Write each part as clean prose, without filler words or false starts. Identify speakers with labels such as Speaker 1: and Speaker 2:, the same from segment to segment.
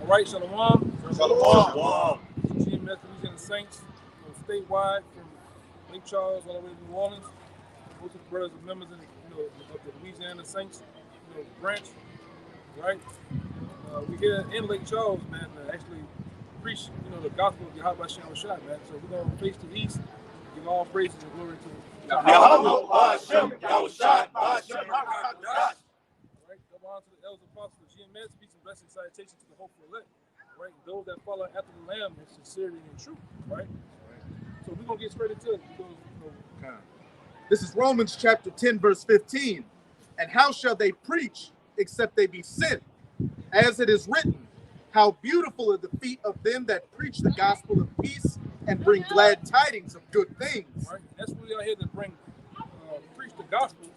Speaker 1: All right, Shalom.
Speaker 2: Shalom.
Speaker 1: GMS Louisiana Saints, statewide from Lake Charles all the way to New Orleans. Most of the brothers and members in of the Louisiana Saints branch, right? We here in Lake Charles, man, to actually preach, the gospel of Yahweh Shem Rashad, man. So we're gonna face the east, give all praises and glory to
Speaker 2: Yahweh Hashem, Yahushua, Hashem,
Speaker 1: right? Go on to the elders apostles of GMS, peace and blessing, salutation to the hopeful elect, right? Those that follow after the Lamb in sincerity and truth, right? So we're gonna get straight into it because
Speaker 3: This is Romans chapter 10, verse 15. And how shall they preach except they be sent? As it is written, how beautiful are the feet of them that preach the gospel of peace and bring glad tidings of good things.
Speaker 1: right? That's what we are here to bring, preach the gospel,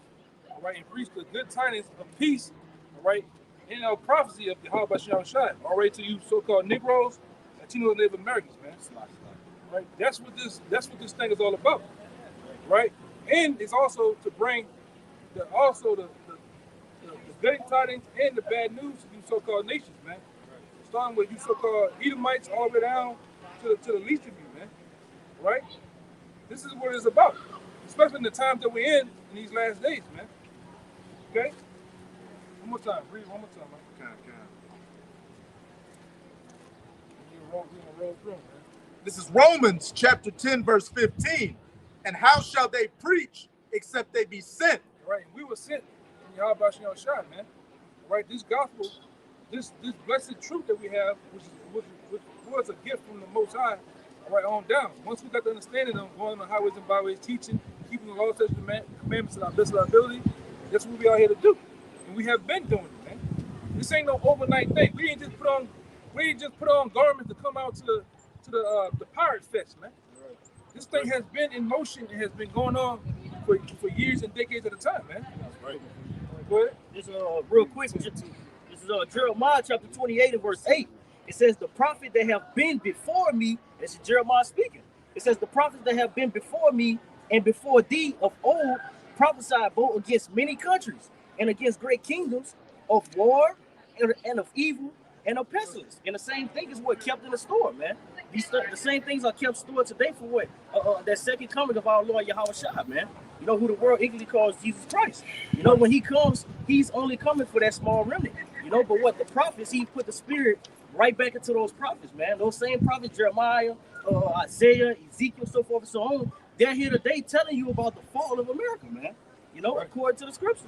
Speaker 1: all right, and preach the good tidings of peace, all right, in our prophecy of Yahweh Shem Shai, all right, to you so-called Negroes, Latino Native Americans, man, right? That's what this thing is all about, right? And it's also to bring the good tidings and the bad news to you so-called nations, man. Starting with you so-called Edomites all the way down to the least of you, man. Right? This is what it's about, especially in the times that we're in these last days, man. Okay? One more time. Read one more time, man. You're gonna roll through, man.
Speaker 3: This is Romans chapter 10, verse 15. And how shall they preach except they be sent?
Speaker 1: Right? We were sent in Yahweh Shem Shai, man. Right? This gospel, this blessed truth that we have, which was a gift from the Most High, right on down. Once we got the understanding of going on the highways and byways, teaching, keeping the law, statutes, and commandments to our best of our ability, that's what we are here to do. And we have been doing it, man. This ain't no overnight thing. We ain't just put on garments to come out to the pirate fest, man. This thing has been in motion and has been going on for years and decades at a time, man.
Speaker 2: That's right.
Speaker 1: Go ahead.
Speaker 4: This real quick. This is Jeremiah chapter 28 and verse 8. It says, the prophet that have been before me, this is Jeremiah speaking. It says, the prophets that have been before me and before thee of old prophesied both against many countries and against great kingdoms of war and of evil and of pestilence. And the same thing is what kept in the store, man. The same things are kept stored today for what? That second coming of our Lord Yahweh Shai, man. You know, who the world eagerly calls Jesus Christ. You know, when he comes, he's only coming for that small remnant. You know, but what the prophets, he put the spirit right back into those prophets, man. Those same prophets, Jeremiah, Isaiah, Ezekiel, so forth and so on, they're here today telling you about the fall of America, man. You know, according to the scriptures.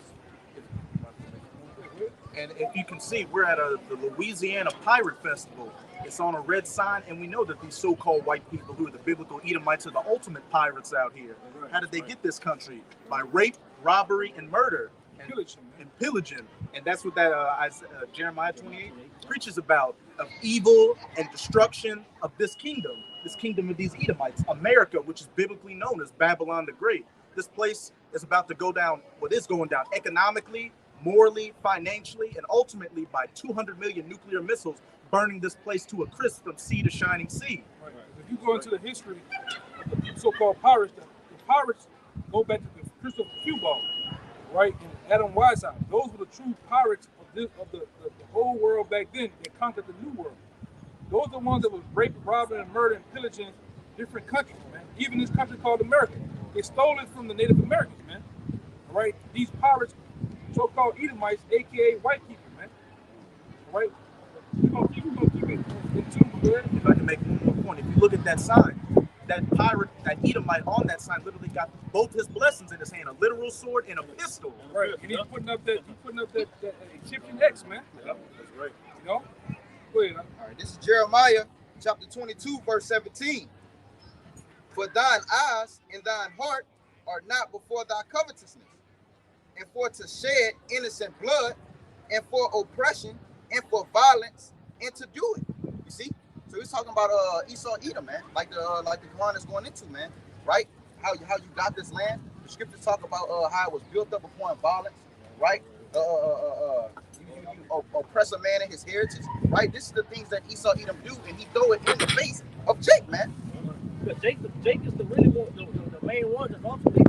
Speaker 3: And if you can see, we're at the Louisiana Pirate Festival. It's on a red sign, and we know that these so-called white people who are the biblical Edomites are the ultimate pirates out here. How did they get this country? By rape, robbery, and murder. And pillaging. And that's what that Jeremiah 28 preaches about, of evil and destruction of this kingdom of these Edomites, America, which is biblically known as Babylon the Great. This place is about to go down, what is going down economically, morally, financially, and ultimately by 200 million nuclear missiles burning this place to a crisp from sea to shining sea.
Speaker 1: Right. If you go into the history of the so-called pirates, the pirates go back to the Christopher Cuba, right, and Adam Weishaupt. Those were the true pirates of the whole world back then that conquered the new world. Those are the ones that was raping, robbing, and murdering, and pillaging different countries, man. Even this country called America. They stole it from the Native Americans, man. All right? These pirates, so-called Edomites, a.k.a. white people, man. All right? We're gonna keep it in tune with it.
Speaker 3: If I can make one more point, if you look at that sign, that pirate, that Edomite on that sign literally got both his blessings in his hand, a literal sword and a pistol.
Speaker 1: Right, and he's putting up that Egyptian X, man.
Speaker 2: Yep, that's right.
Speaker 1: You know? Go ahead.
Speaker 5: All right, this is Jeremiah chapter 22, verse 17. For thine eyes and thine heart are not before thy covetousness, and for to shed innocent blood, and for oppression, and for violence, and to do it. You see? So he's talking about Esau Edom, man, like the Quran is going into, man, right? How you got this land. The scriptures talk about how it was built up upon violence, right? You oppress a man in his heritage, right? This is the things that Esau Edom do, and he throw it in the face of Jake, man.
Speaker 4: But Jake is the main one that's ultimately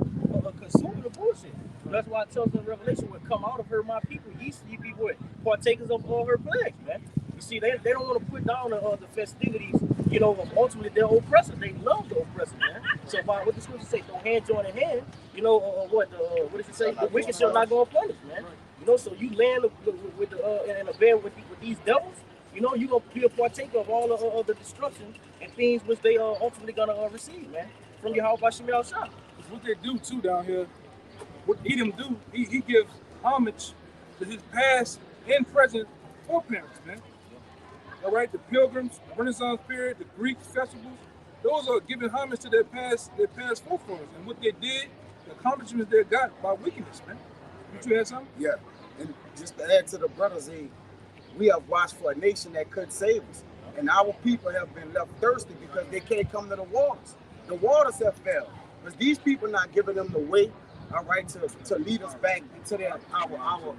Speaker 4: consuming the bullshit. That's why it tells us in Revelation, "What come out of her, my people, ye be what? Partakers of all her plagues, man." You see, they don't want to put down the festivities, you know, of ultimately their oppressor. They love the oppressor, man. So by what the scripture say, don't hand join in hand, you know, what does it say? The wicked shall not go unpunished, man. You know, so you land with in a bed with these devils, you know, you're going to be a partaker of all of the destruction and things which they are ultimately going to receive, man, from Yahweh Bashim Shah.
Speaker 1: What they do too down here, what Edom do, he gives homage to his past and present foreparents, man. All right, the Pilgrims, the Renaissance period, the Greek festivals, those are giving homage to their past forefathers and what they did, the accomplishments they got by wickedness, man. You had something?
Speaker 6: Yeah, and just to add to the brothers, we have watched for a nation that could save us, and our people have been left thirsty because they can't come to the waters. The waters have failed, because these people not giving them the way, all right, to lead us back into our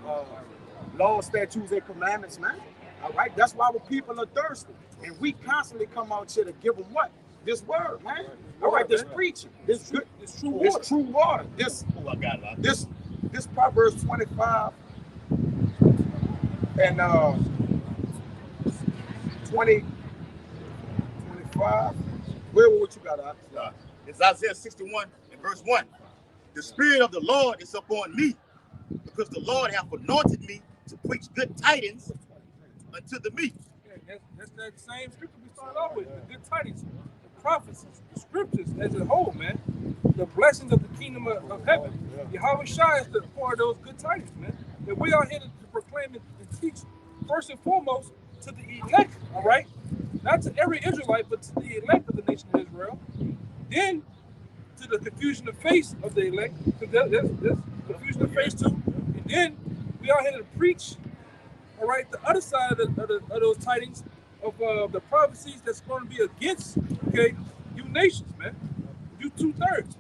Speaker 6: laws, statutes, and commandments, man. All right, that's why our people are thirsty, and we constantly come out here to give them what? This word, man. All right, this preaching, this true water, this Proverbs 25 and 20, 25. Where what you got?
Speaker 2: It's Isaiah 61 and verse 1. The Spirit of the Lord is upon me, because the Lord hath anointed me to preach good tidings unto the meek.
Speaker 1: Yeah, that's that same scripture we started off with, the good tidings, the prophecies, the scriptures as a whole, man. The blessings of the kingdom of heaven. Yahweh Shai is the part of those good tidings, man. That we are here to proclaim and teach, first and foremost, to the elect, all right? Not to every Israelite, but to the elect of the nation of Israel. Then to the confusion of face of the elect, because there's confusion of face too. And then we are here to preach, all right, the other side of those tidings of the prophecies that's going to be against, okay, you nations, man. You 2/3.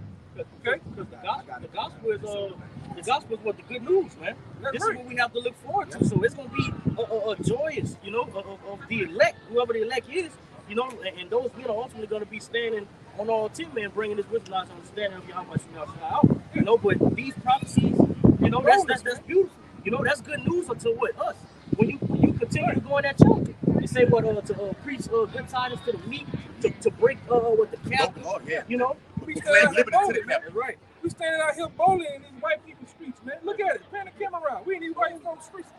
Speaker 1: Okay?
Speaker 4: Because the gospel is what the good news, man. This is what we have to look forward to. So it's going to be a joyous, you know, of the elect, whoever the elect is, you know, and those men are ultimately going to be standing on all 10 men, bringing this wisdom and understanding of Yahweh out. You know, but these prophecies, you know, that's beautiful. You know, that's good news unto what? Us. When you continue to go in that chapter and say what to preach good tidings to the meek, to break with the captive, you know.
Speaker 1: We standing out here bowling, man. Right. We standing out here bowling in these white people's streets, man. Look at it. Pan the camera around. We ain't these white people on the streets.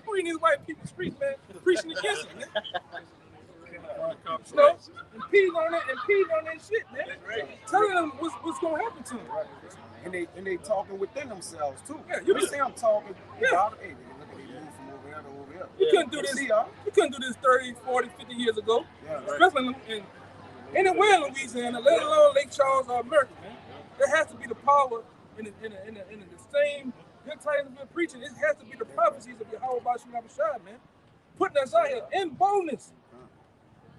Speaker 1: We ain't these white people's streets, man. Preaching against it, man. You know, and peeing on that shit, man. Telling them what's gonna happen to them.
Speaker 6: And they talking within themselves too.
Speaker 1: Yeah,
Speaker 6: you see them talking.
Speaker 1: Yeah.
Speaker 6: Hey, look at they move from over here to over here.
Speaker 1: You couldn't do this. You couldn't do this 30, 40, 50 years ago.
Speaker 6: Yeah, right.
Speaker 1: Especially anywhere in Louisiana, let alone Lake Charles or America, man. There has to be the power in the same good tidings we're preaching. It has to be the prophecies of Yahweh Bashim Shai, man. Putting us out here in boldness.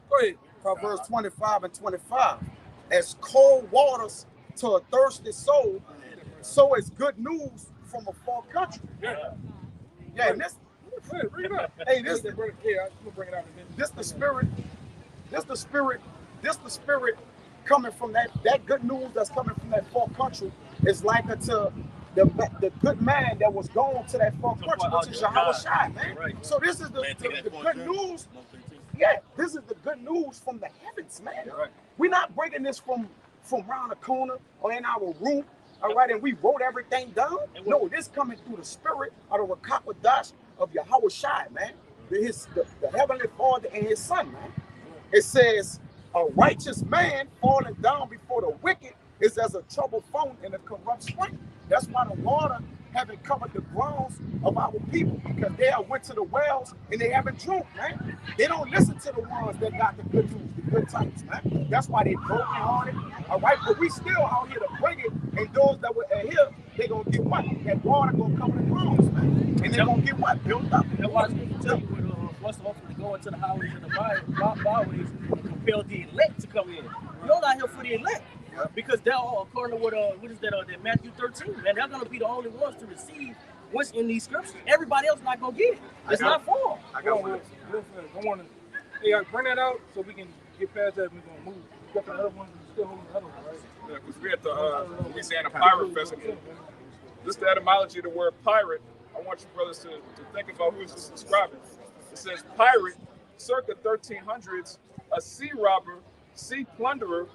Speaker 1: Go ahead.
Speaker 6: Proverbs 25 and 25. As cold waters to a thirsty soul, so is good news from a far country.
Speaker 1: Yeah.
Speaker 6: Yeah, and this.
Speaker 1: Hey, bring it up.
Speaker 6: Hey, this.
Speaker 1: Yeah, I'm gonna bring it out again.
Speaker 6: This the spirit. This the spirit coming from that good news that's coming from that far country is like unto the good man that was going to that far country, which is Yahweh Shai, man. Right. So this is the good news. Yeah, this is the good news from the heavens, man. Right. We're not bringing this from around the corner or in our room, all right, and we wrote everything down. No, this coming through the spirit of the Rakapadash of Yahweh Shai, man. The Heavenly Father and his Son, man. It says, a righteous man falling down before the wicked is as a troubled fountain in a corrupt spring. That's why the water haven't covered the grounds of our people, because they have went to the wells and they haven't drunk, man. They don't listen to the ones that got the good news, the good tidings, man. That's why they broken hearted. All right, but we still out here to bring it, and those that were here, they gonna get what? That water gonna cover the grounds, man. And they gonna get what? Built up.
Speaker 4: That's why I tell you what's ultimately go into the highways and the byways and compel the elect to come in. You're not here for the elect. Because they're all, according to what is that Matthew 13, man, they're gonna be the only ones to receive what's in these scriptures. Everybody else not gonna get it. It's not for them.
Speaker 1: I want to bring that out so we can get past that. We're gonna move. We got the other one. Still holding the other one, right?
Speaker 7: Yeah, because we're at the Louisiana Pirate Festival. This is the etymology of the word pirate. I want you brothers to think about who is this describing. It says pirate circa 1300s, a sea robber, sea plunderer,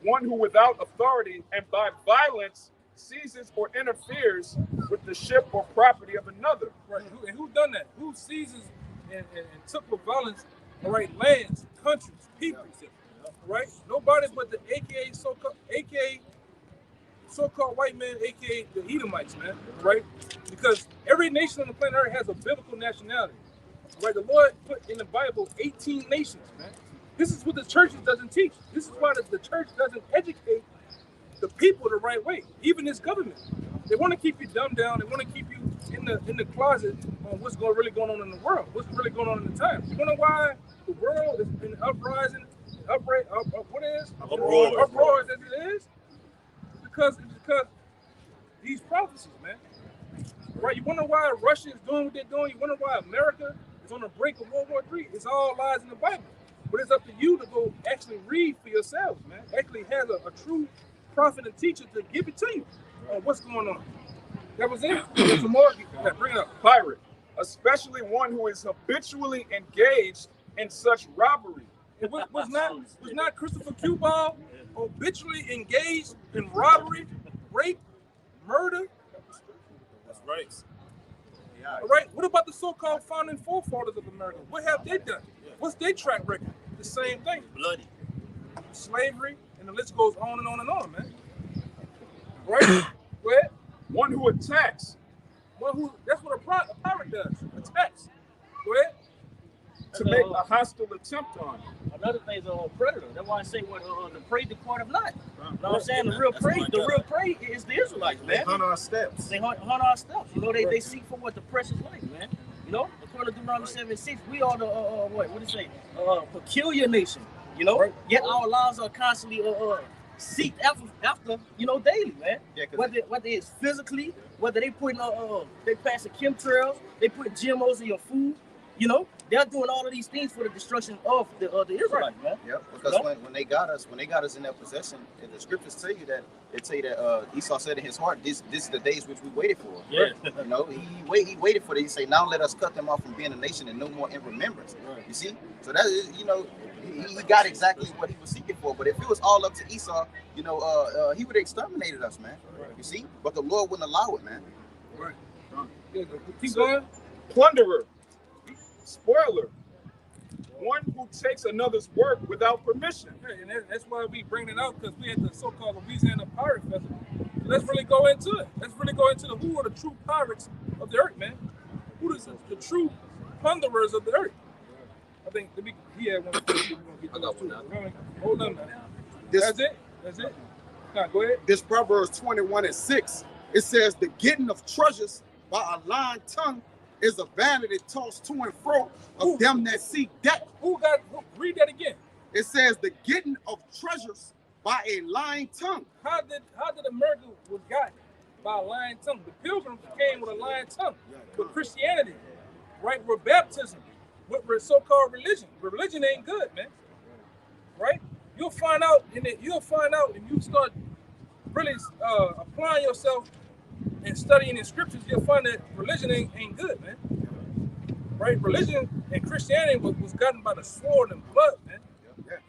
Speaker 7: one who without authority and by violence seizes or interferes with the ship or property of another.
Speaker 1: Right. And who done that? Who seizes and took with violence, all right, lands, countries, people, all right? Nobody but the AKA so-called white man, AKA the Edomites, man, right? Because every nation on the planet Earth has a biblical nationality, right? The Lord put in the Bible 18 nations, man. This is what the church doesn't teach. This is why the church doesn't educate the people the right way, even this government. They want to keep you dumbed down. They want to keep you in the closet on what's really going on in the world, what's really going on in the times. You want to know why the world is in uprising, uproar as it is? Because these prophecies, man. Right? You wonder why Russia is doing what they're doing. You wonder why America is on the brink of World War III. It's all lies in the Bible. But it's up to you to go actually read for yourselves, man. Actually has a true prophet and teacher to give it to you on what's going on. That was it. There's some more. Yeah, bring it up.
Speaker 7: Pirate, especially one who is habitually engaged in such robbery.
Speaker 1: It was not Christopher Cuba habitually engaged in robbery, rape, murder?
Speaker 2: That's right.
Speaker 1: All right. What about the so-called founding forefathers of America? What have they done? What's their track record? The same thing.
Speaker 2: Bloody.
Speaker 1: Slavery, and the list goes on and on and on, man. Right? Go ahead.
Speaker 7: One who attacks.
Speaker 1: That's what a pirate does. Attacks. Go ahead.
Speaker 7: To make a hostile attempt on.
Speaker 4: Another thing is a predator. That's why I say what the prey depart of not. You know what I'm saying? The real prey is the Israelites, man.
Speaker 3: They hunt our steps.
Speaker 4: They hunt our steps. You know, they seek for what the precious life, man. You know, according to Deuteronomy 7:6, we are the what do you say? Peculiar nation. You know, right. Yet our lives are constantly seeked after, you know, daily, man. Yeah, whether it's physically, whether they putting they passing chemtrails, they put GMOs in your food. You know, they're doing all of these things for the destruction of the Israelites, man.
Speaker 5: Yep, because when they got us in their possession, the scriptures tell you that Esau said in his heart, this is the days which we waited for.
Speaker 4: Yeah.
Speaker 5: You know, he waited for it. He said, now let us cut them off from being a nation and no more in remembrance. Right. You see? So that is, you know, he got exactly what he was seeking for. But if it was all up to Esau, you know, he would have exterminated us, man. Right. You see? But the Lord wouldn't allow it, man.
Speaker 1: Right. Keep going.
Speaker 7: Plunderer. Spoiler, one who takes another's work without permission.
Speaker 1: Yeah, and that's why we bring it out, because we had the so-called Louisiana Pirate Festival. Let's really go into it. Let's really go into who are the true pirates of the earth, man. Who is the true plunderers of the earth? I think he had one. I got one now. Hold on now. That's it. Now, go ahead.
Speaker 6: This Proverbs 21:6, it says, the getting of treasures by a lying tongue is a vanity tossed to and fro of them that seek death.
Speaker 1: Read that again.
Speaker 6: It says the getting of treasures by a lying tongue.
Speaker 1: How did America was gotten by a lying tongue? The Pilgrims came with a lying tongue. With Christianity, right? With baptism, with so-called religion. Religion ain't good, man. Right? You'll find out if you start really applying yourself and studying in scriptures, you'll find that religion ain't good, man. Right? Religion and Christianity was gotten by the sword and blood, man.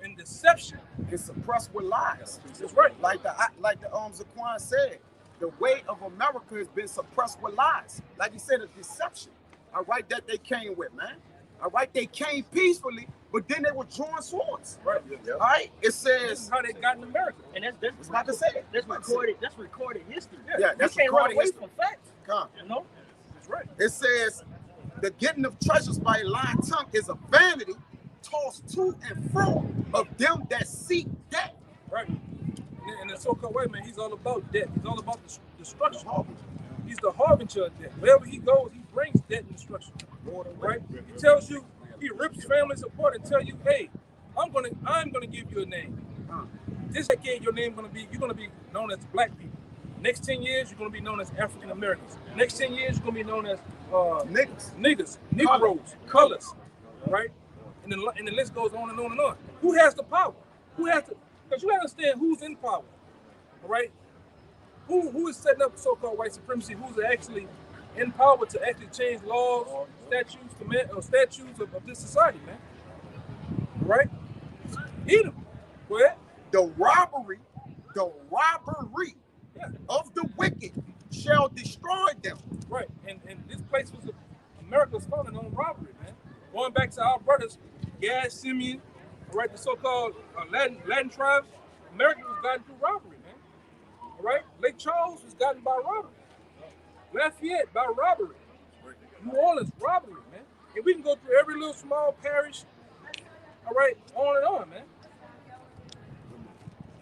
Speaker 1: And deception.
Speaker 6: It's suppressed with lies.
Speaker 1: That's right.
Speaker 6: Like the Zaquan said, the way of America has been suppressed with lies. Like he said, a deception. All right, that they came with, man. All right, they came peacefully, but then they were drawing swords.
Speaker 1: Right.
Speaker 6: All right. It says
Speaker 1: this is how they got in America.
Speaker 4: And that's
Speaker 6: about to say it.
Speaker 4: That's recorded history.
Speaker 6: Yeah, that's
Speaker 4: you can't run
Speaker 6: recorded
Speaker 4: away
Speaker 6: history.
Speaker 4: from facts.
Speaker 6: Come.
Speaker 4: You know?
Speaker 1: That's right.
Speaker 6: It says the getting of treasures by a lying tongue is a vanity tossed to and fro of them that seek death.
Speaker 1: Right. And the so-called white man, he's all about death. He's all about destruction. He's the harbinger of death. Wherever he goes, he brings death and destruction. Right? He tells you, he rips families apart and tell you, hey, I'm gonna give you a name. This decade, you're gonna be known as black people. Next 10 years, you're gonna be known as African Americans. Next 10 years, you're gonna be known as niggas, Negroes, colors, right? And the list goes on and on and on. Who has the power? Because you understand who's in power, all right? Who is setting up so-called white supremacy? Who's actually in power to actually change laws, statutes of this society, man? right? Eat them. Go ahead.
Speaker 6: The robbery
Speaker 1: Yeah.
Speaker 6: of the wicked shall destroy them.
Speaker 1: Right. And this place was America's founded on robbery, man. Going back to our brothers, Gad, Simeon, all right, the so-called Latin tribes, America was gotten through robbery, man. All right? Lake Charles was gotten by robbery. Lafayette by robbery. New Orleans, robbery, man. And we can go through every little small parish, all right, on and on, man.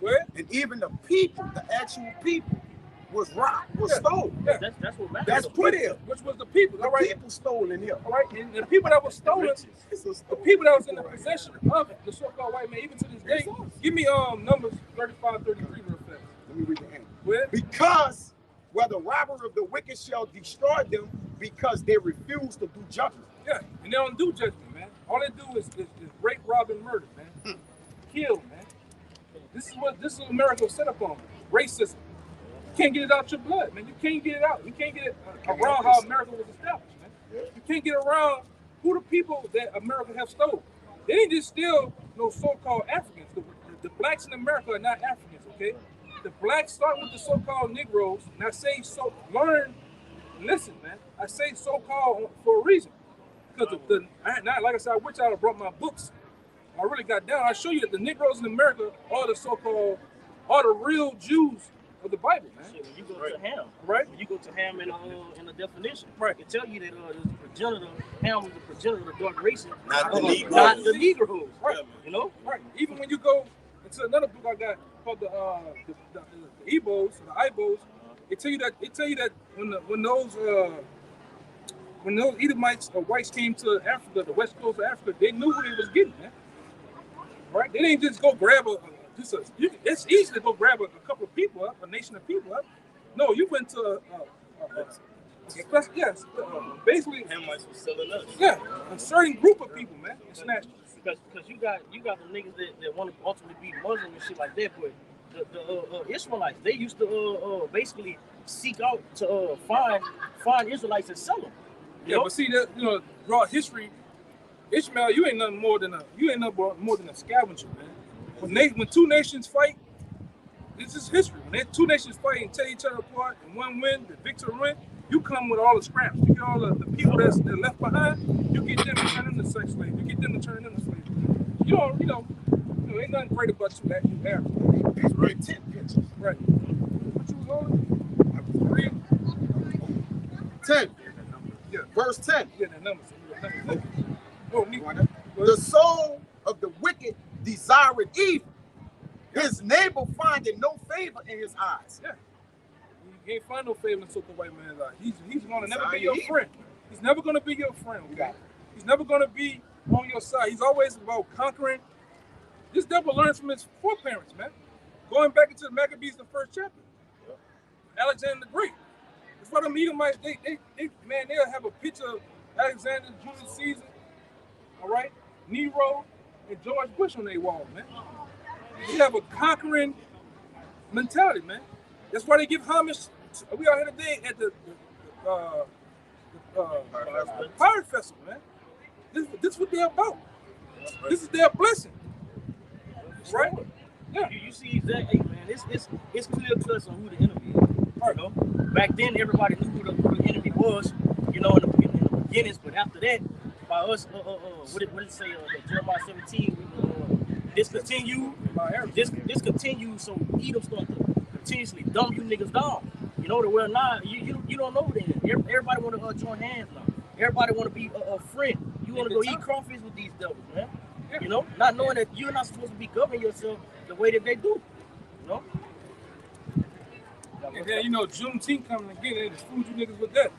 Speaker 1: Go ahead.
Speaker 6: And even the people, the actual people, was robbed, was stolen.
Speaker 1: Yeah.
Speaker 4: That's what matters.
Speaker 6: That's put here.
Speaker 1: Which was the people,
Speaker 6: The
Speaker 1: all right?
Speaker 6: people stolen here.
Speaker 1: All right, and the people that were stolen, the people that was in the possession of the so-called white man, even to this day. Give me Numbers 35, 33 real fast.
Speaker 6: Let me read the end.
Speaker 1: Go ahead.
Speaker 6: Because where the robber of the wicked shall destroy them, because they refuse to do judgment.
Speaker 1: Yeah, and they don't do judgment, man. All they do is rape, rob, and murder, man. Kill, man. This is what America was set up on. Racism. You can't get it out your blood, man. You can't get it out. You can't get it around how America was established, man. You can't get around who the people that America have stolen. They didn't just steal no so-called Africans. The blacks in America are not Africans, okay? The blacks start with the so-called Negroes, and I say so. Listen, man. I say so-called for a reason. Because like I said, I wish I had brought my books. I really got down. I show you that the Negroes in America are the so-called, are the real Jews of the Bible, man.
Speaker 4: Shit, when you go to Ham,
Speaker 1: Right?
Speaker 4: when you go to Ham in the definition,
Speaker 1: Right.
Speaker 4: it tell you that the progenitor, Ham was the progenitor of the dark races,
Speaker 2: Not the Negroes.
Speaker 4: not the Negroes.
Speaker 1: Right.
Speaker 4: You know?
Speaker 1: Right. Even when you go into another book I got called the Ebos, the Ibos, it tell you that when those Edomites or whites came to Africa, the west coast of Africa, they knew what they was getting, man. Right? They didn't just go grab it's easy to go grab a couple of people up, a nation of people up. No, you went to basically
Speaker 2: Hamites was selling us.
Speaker 1: yeah, a certain group of people, man, and snatched them.
Speaker 4: Because you got the niggas that want to ultimately be Muslim and shit like that, but the Israelites, they used to basically seek out to find Israelites and sell them. You know?
Speaker 1: But see that throughout history, Ishmael, you ain't nothing more than a scavenger, man. When two nations fight, this is history. When two nations fight and tear each other apart, and one win, the victor win, you come with all the scraps. You get all the people that left behind. You get them to turn them to sex slaves. You get them to turn them to slaves. Ain't nothing great about you that you have.
Speaker 6: It's right. 10 pictures.
Speaker 1: Right. What you was on? I was reading.
Speaker 6: 10.
Speaker 1: Yeah.
Speaker 6: Verse 10.
Speaker 1: Yeah, that number. Oh, neat.
Speaker 6: The soul of the wicked desireth evil. His neighbor findeth no favor in his eyes.
Speaker 1: Yeah. You can't find no favor in the white man's eye. He's gonna never be your friend. He's never gonna be your friend. Okay? He's never gonna be on your side. He's always about conquering. This devil learns from his foreparents, man. Going back into the Maccabees, the first chapter. Alexander the Great. That's why them Edomites, they'll have a picture of Alexander, Julius Caesar, all right, Nero, and George Bush on their wall, man. They have a conquering mentality, man. That's why they give homage. We out here today at the Pirate Festival, man. This is what they're about. This is their blessing, right? Yeah.
Speaker 4: You see exactly, man. It's clear to us on who the enemy is. You know, back then everybody knew who the enemy was. You know, in the beginnings, but after that, by us, what did it say? Jeremiah 17, discontinue, so Edom start to continuously dumb you niggas down. You know, well now you don't know that. Everybody want to join hands now. Everybody want to be a friend. You want to go eat crawfish with these devils, man. Yeah. You know, not knowing that you're not supposed to be governing yourself the way that they do. You know.
Speaker 1: And then Juneteenth coming again, and it's food you niggas with that.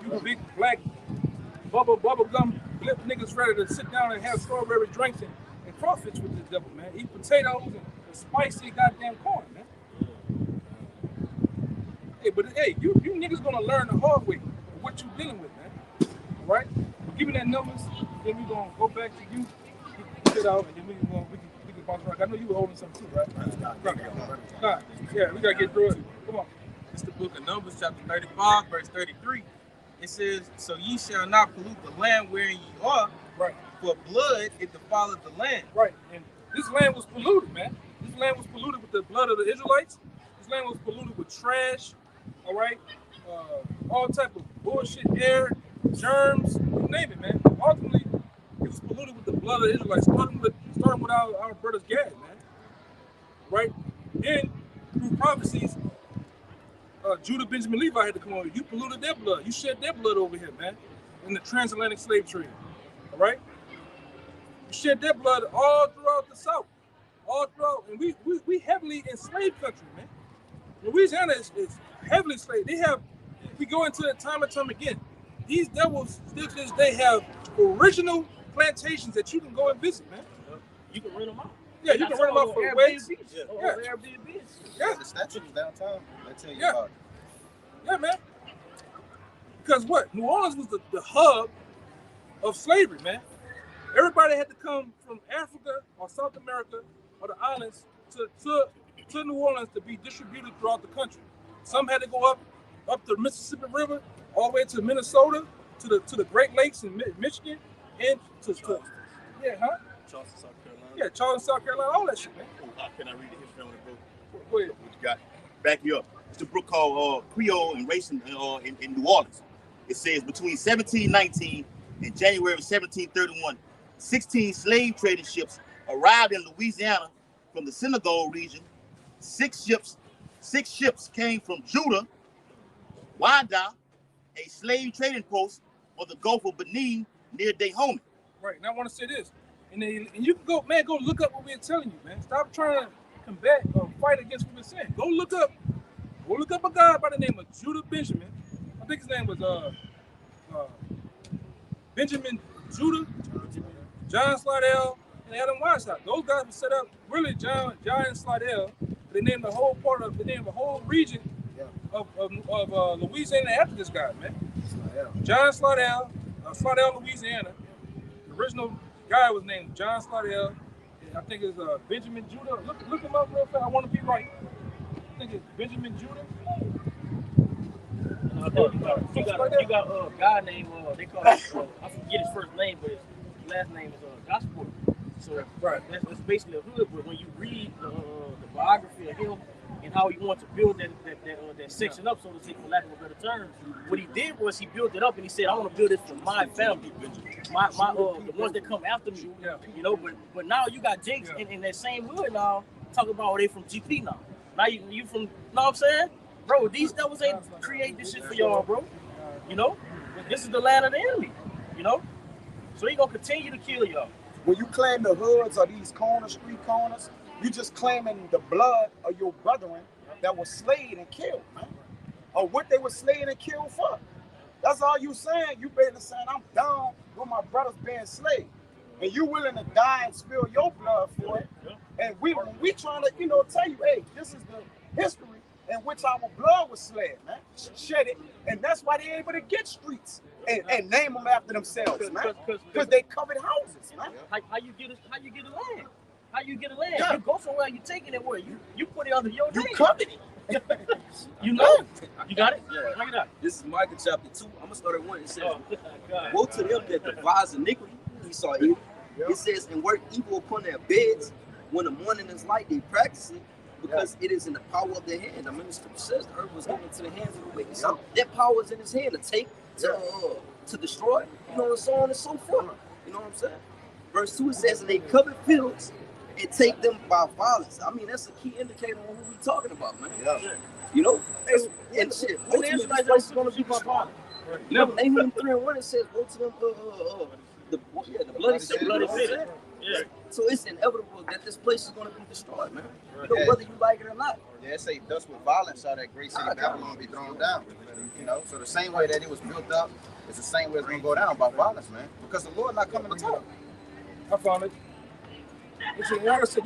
Speaker 1: You big black bubble gum lip niggas ready to sit down and have strawberry drinks and crawfish with this devil, man. Eat potatoes and spicy goddamn corn, man. Hey, you niggas gonna learn the hard way what you dealing with, man. All right? Give me that numbers, then we gonna go back to you, sit out, and then we can bounce around. I know you were holding something too, right? Nah, yeah, we gotta get through it. Come on.
Speaker 8: It's the book of Numbers, chapter 35, verse 33. It says, "So ye shall not pollute the land wherein ye are,
Speaker 1: right,
Speaker 8: for blood, it defileth the land.
Speaker 1: Right. And this land was polluted, man. This land was polluted with the blood of the Israelites. This land was polluted with trash, all right? All type of bullshit, air, germs, you name it, man. Ultimately, it was polluted with the blood of the Israelites, starting with our brothers Gad, man. Right? Then, through prophecies, Judah, Benjamin, Levi had to come over. You polluted their blood. You shed their blood over here, man, in the transatlantic slave trade. All right? You shed their blood all throughout the South. All throughout. And we heavily enslaved country, man. Louisiana is heavily enslaved. We go into it time and time again. These devils still to this day have original plantations that you can go and visit, man.
Speaker 4: You can rent them out.
Speaker 1: Yeah, you can rent them out for ways.
Speaker 4: Yeah.
Speaker 1: Yeah.
Speaker 5: The statues downtown. They tell you
Speaker 1: Yeah.
Speaker 5: about it.
Speaker 1: Yeah, man. Because what? New Orleans was the hub of slavery, man. Everybody had to come from Africa or South America or the islands to New Orleans to be distributed throughout the country. Some had to go up the Mississippi River, all the way to Minnesota, to the Great Lakes in Michigan, and to
Speaker 8: Charleston, South Carolina.
Speaker 1: Yeah, Charleston, South Carolina, all that shit, man.
Speaker 7: How can I read the history on the book?
Speaker 1: Go ahead.
Speaker 2: What you got? Back you up. It's a book called Creole and Race in New Orleans. It says between 1719 and January of 1731, 16 slave trading ships arrived in Louisiana from the Senegal region. Six ships came from Judah, Wada, a slave trading post on the Gulf of Benin near Dahomey.
Speaker 1: Right, and I want to say this. And you can go look up what we're telling you, man. Stop trying to combat or fight against what we're saying. Go look up a guy by the name of Judah Benjamin. I think his name was Benjamin Judah, John Slidell, and Adam Weishaupt. Those guys were set up, really, John and Slidell. They named the whole region of Louisiana after this guy, man. John Slidell, Louisiana. The original guy was named John Slidell. I think it's Benjamin Judah. Look him up real fast. I want to be right. I think it's Benjamin Judah.
Speaker 4: You got a guy named they call him, I forget his first name, but his last name is Gospel. So
Speaker 1: right,
Speaker 4: that's basically a hood. But when you read the biography of him and how he wanted to build that section up, so to speak, for lack of a better term, what he did was he built it up and he said, I want to build it for my family, the ones that come after me.
Speaker 1: Yeah.
Speaker 4: You know, but now you got Jakes in that same hood now talking about they from GP now. Now you from, you know what I'm saying? Bro, these devils ain't create this shit for y'all, bro. You know? This is the land of the enemy. You know? So he gonna continue to kill y'all.
Speaker 6: When you claim the hoods or these street corners, you just claiming the blood of your brethren that was slayed and killed, man. Or what they were slayed and killed for. That's all you saying. You basically saying, I'm down with my brothers being slayed. And you willing to die and spill your blood for it. And we trying to, tell you, hey, this is the history in which our blood was slayed, man. Shed it. And that's why they able to get streets and name them after themselves, man. Because they covered houses, man.
Speaker 4: How you get a land? How you get a land? Yeah. You go somewhere, you taking it where? You put it under your name.
Speaker 6: You covered it.
Speaker 4: You know? You got it?
Speaker 8: Yeah.
Speaker 4: Bring it up.
Speaker 8: This is Micah chapter 2. I'm going to start at 1. It says, woe to them that devise iniquity, he saw evil. It says, and work evil upon their beds. When the morning is light, they practice it, because it is in the power of their hand. I mean, the scripture says the earth was given into the hands of the wicked. So that power is in his hand to take, to destroy, and so on and so forth. You know what I'm saying? Verse 2, it says, and they cover fields and take them by violence. I mean, that's a key indicator on who we talking about, man. Yeah. You know? And shit.
Speaker 4: When the Israelites are going to be by violence.
Speaker 8: Nahum 3:1, it says, go to them, the bloody city.
Speaker 4: Yeah.
Speaker 8: So it's inevitable that this place is going to be destroyed, man. You know, whether you like it or not.
Speaker 5: Yeah, it say thus with violence shall that great city Babylon be thrown down. So the same way that it was built up, it's the same way it's going to go down by violence, man. Because the Lord not coming to talk.
Speaker 1: I found it. Listen, like I said,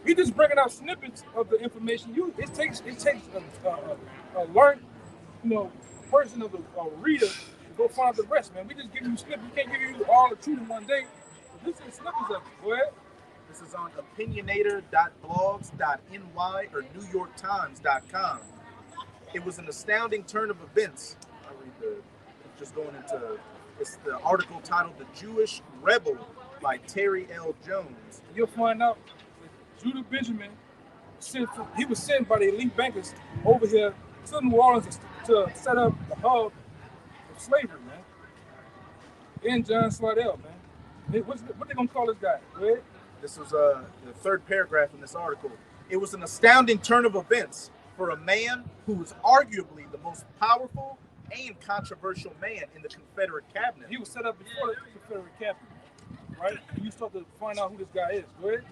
Speaker 1: we just bringing out snippets of the information. It takes a learned, person of the reader to go find the rest, man. We just give you snippets. We can't give you all the truth in one day. This is snippets of it. Go ahead.
Speaker 3: This is on opinionator.blogs.ny or NewYorkTimes.com. It was an astounding turn of events. I'll read just going into It's the article titled "The Jewish Rebel" by Terry L. Jones.
Speaker 1: You'll find out that Judah Benjamin he was sent by the elite bankers over here to New Orleans to set up the hub of slavery, man. And John Slidell, man. What they gonna call this guy? Go ahead.
Speaker 3: This was the third paragraph in this article. It was an astounding turn of events for a man who was arguably the most powerful and controversial man in the Confederate cabinet.
Speaker 1: He was set up before the Confederate cabinet, right? And you start to find out who this guy is. Go ahead.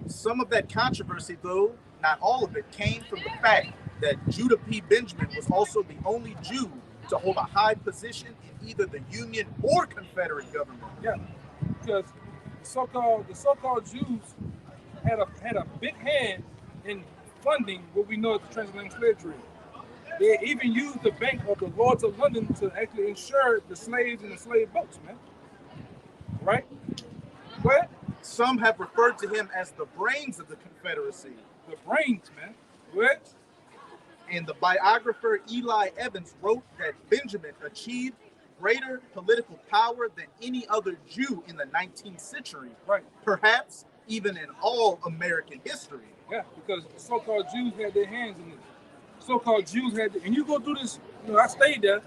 Speaker 3: Some of that controversy, though, not all of it, came from the fact that Judah P. Benjamin was also the only Jew to hold a high position in either the Union or Confederate government.
Speaker 1: Yeah, because the so-called Jews had a big hand in funding what we know as the transatlantic slave trade. They even used the Bank of the Lords of London to actually insure the slaves and the slave boats, man. Right? Go ahead.
Speaker 3: Some have referred to him as the brains of the Confederacy.
Speaker 1: The brains, man. Go ahead.
Speaker 3: And the biographer Eli Evans wrote that Benjamin achieved greater political power than any other Jew in the 19th century.
Speaker 1: Right.
Speaker 3: Perhaps even in all American history.
Speaker 1: Yeah, because the so-called Jews had their hands in this. So-called Jews had, and you go through this, I stayed there,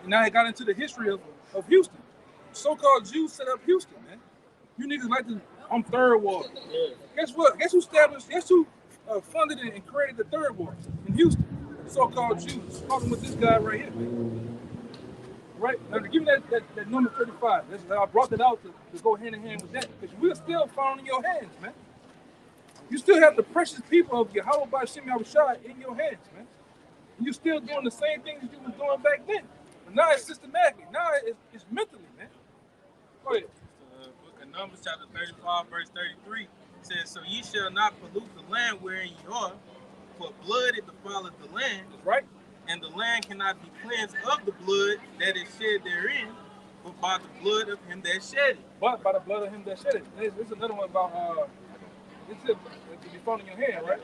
Speaker 1: and I got into the history of Houston. So-called Jews set up Houston, man. You niggas like to, I'm third ward. Yeah. Guess what? Guess who funded it and created the third ward in Houston? So-called Jews. Talking with this guy right here, man. Right? Now, to give me that number 35, I brought that out to go hand in hand with that, because we're still found in your hands, man. You still have the precious people of Yahweh by Shem Yahushua in your hands, man. And you're still doing the same things you was doing back then. But now it's systematically. Now it's mentally, man. Go ahead.
Speaker 9: Book of Numbers, chapter 35, verse 33, says, "So ye shall not pollute the land wherein ye are, for blood it defileth the land."
Speaker 1: That's right.
Speaker 9: And the land cannot be cleansed of the blood that is shed therein, but by the blood of him that shed it.
Speaker 1: But by the blood of him that shed it. There's another one about this is to be found in your hand, right?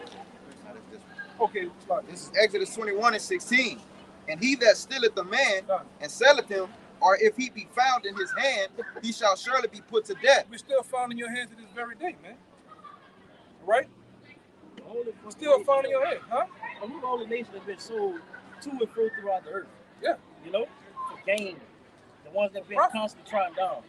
Speaker 1: Okay,
Speaker 5: this is Exodus 21:16. And he that stealeth the man and selleth him, or if he be found in his hand, he shall surely be put to death.
Speaker 1: We're still found in your hands to this very day, man. Right? Still found in your hand, huh?
Speaker 4: All the nations have been sold to and fro throughout the earth.
Speaker 1: Yeah.
Speaker 4: You know, for gain. The ones that have been constantly trodden down.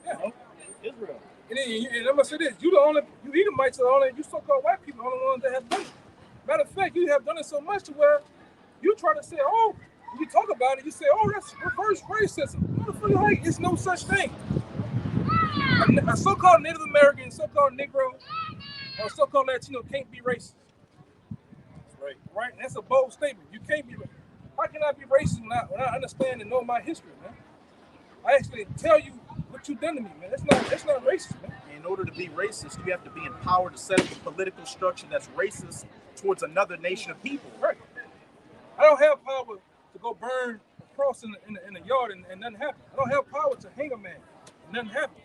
Speaker 1: Yeah.
Speaker 4: You know? Israel.
Speaker 1: And then I'm gonna say this: you Edomites are the only, you so-called white people are the only ones that have done it. Matter of fact, you have done it so much to where you try to say, oh, when you talk about it, you say, oh, that's reverse racism. Motherfucker, it's no such thing. A so-called Native American, so-called Negro, or so-called Latino can't be racist. Right. Right? And that's a bold statement. You can't be racist. How can I be racist when I understand and know my history, man? I actually tell you what you done to me, man. That's not racist, man.
Speaker 3: In order to be racist, you have to be in power to set up a political structure that's racist towards another nation of people.
Speaker 1: Right. I don't have power to go burn a cross in the yard and nothing happen. I don't have power to hang a man and nothing happen.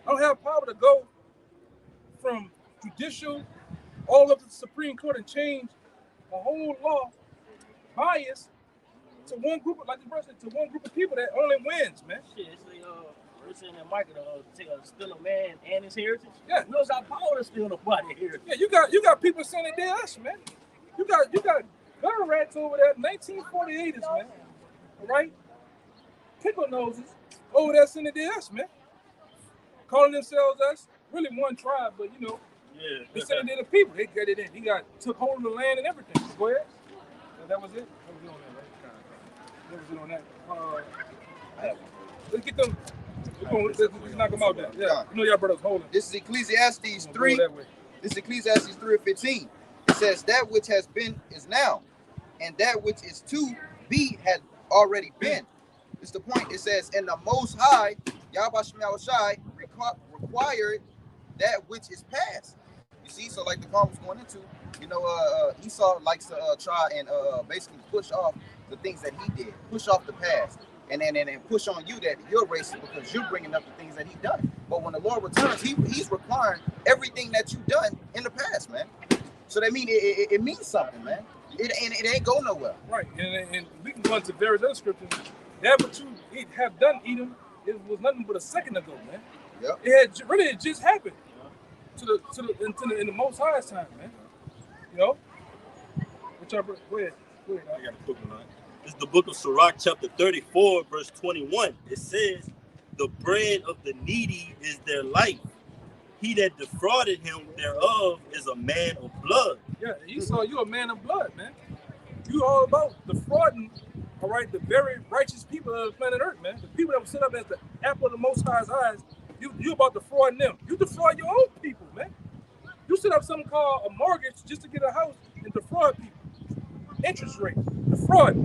Speaker 1: I don't have power to go from judicial all up to the Supreme Court and change a whole law bias to one group of, like the person, to one group of people that only wins, man.
Speaker 4: Shit, it's saying that Michael steal a man and his heritage.
Speaker 1: Yeah,
Speaker 4: we don't got power to steal nobody's heritage.
Speaker 1: Yeah, you got people saying that they're us, man. You got gutter rats over there, 1948ers, man. All right, pickle noses over there saying that they're us, man. Calling themselves us, really one tribe, but you know, they saying they're the people. They got it in. He took hold of the land and everything. Go ahead. That was it. That was it on that, right? That was it on that. Let's get them. Let's knock them out there. Yeah, you know y'all brothers holding.
Speaker 5: This is Ecclesiastes 3. This is Ecclesiastes 3:15. It says, that which has been is now, and that which is to be had already been. It's the point. It says, and the Most High, Yahweh Shai, required that which is past. You see, so like the car was going into, you know, Esau likes to try and basically push off the things that he did, push off the past, and then push on you that you're racist because you're bringing up the things that he done. But when the Lord returns, he's requiring everything that you've done in the past, man. So that means it means something, man. It ain't go nowhere.
Speaker 1: Right, and we can go into various other scriptures. That what you have done Edom, it was nothing but a second ago, man.
Speaker 5: Yep.
Speaker 1: It just happened in the Most High's time, man. You know. Whichever. Go ahead.
Speaker 10: I got a quick one. This is the book of Sirach, chapter 34, verse 21. It says, "The bread of the needy is their life. He that defrauded him thereof is a man of blood."
Speaker 1: Yeah, Esau, you a man of blood, man. You all about defrauding, all right, the very righteous people of the planet Earth, man. The people that were set up as the apple of the Most High's eyes, you about defrauding them. You defraud your own people, man. You set up something called a mortgage just to get a house and defraud people. Interest rate, defraud,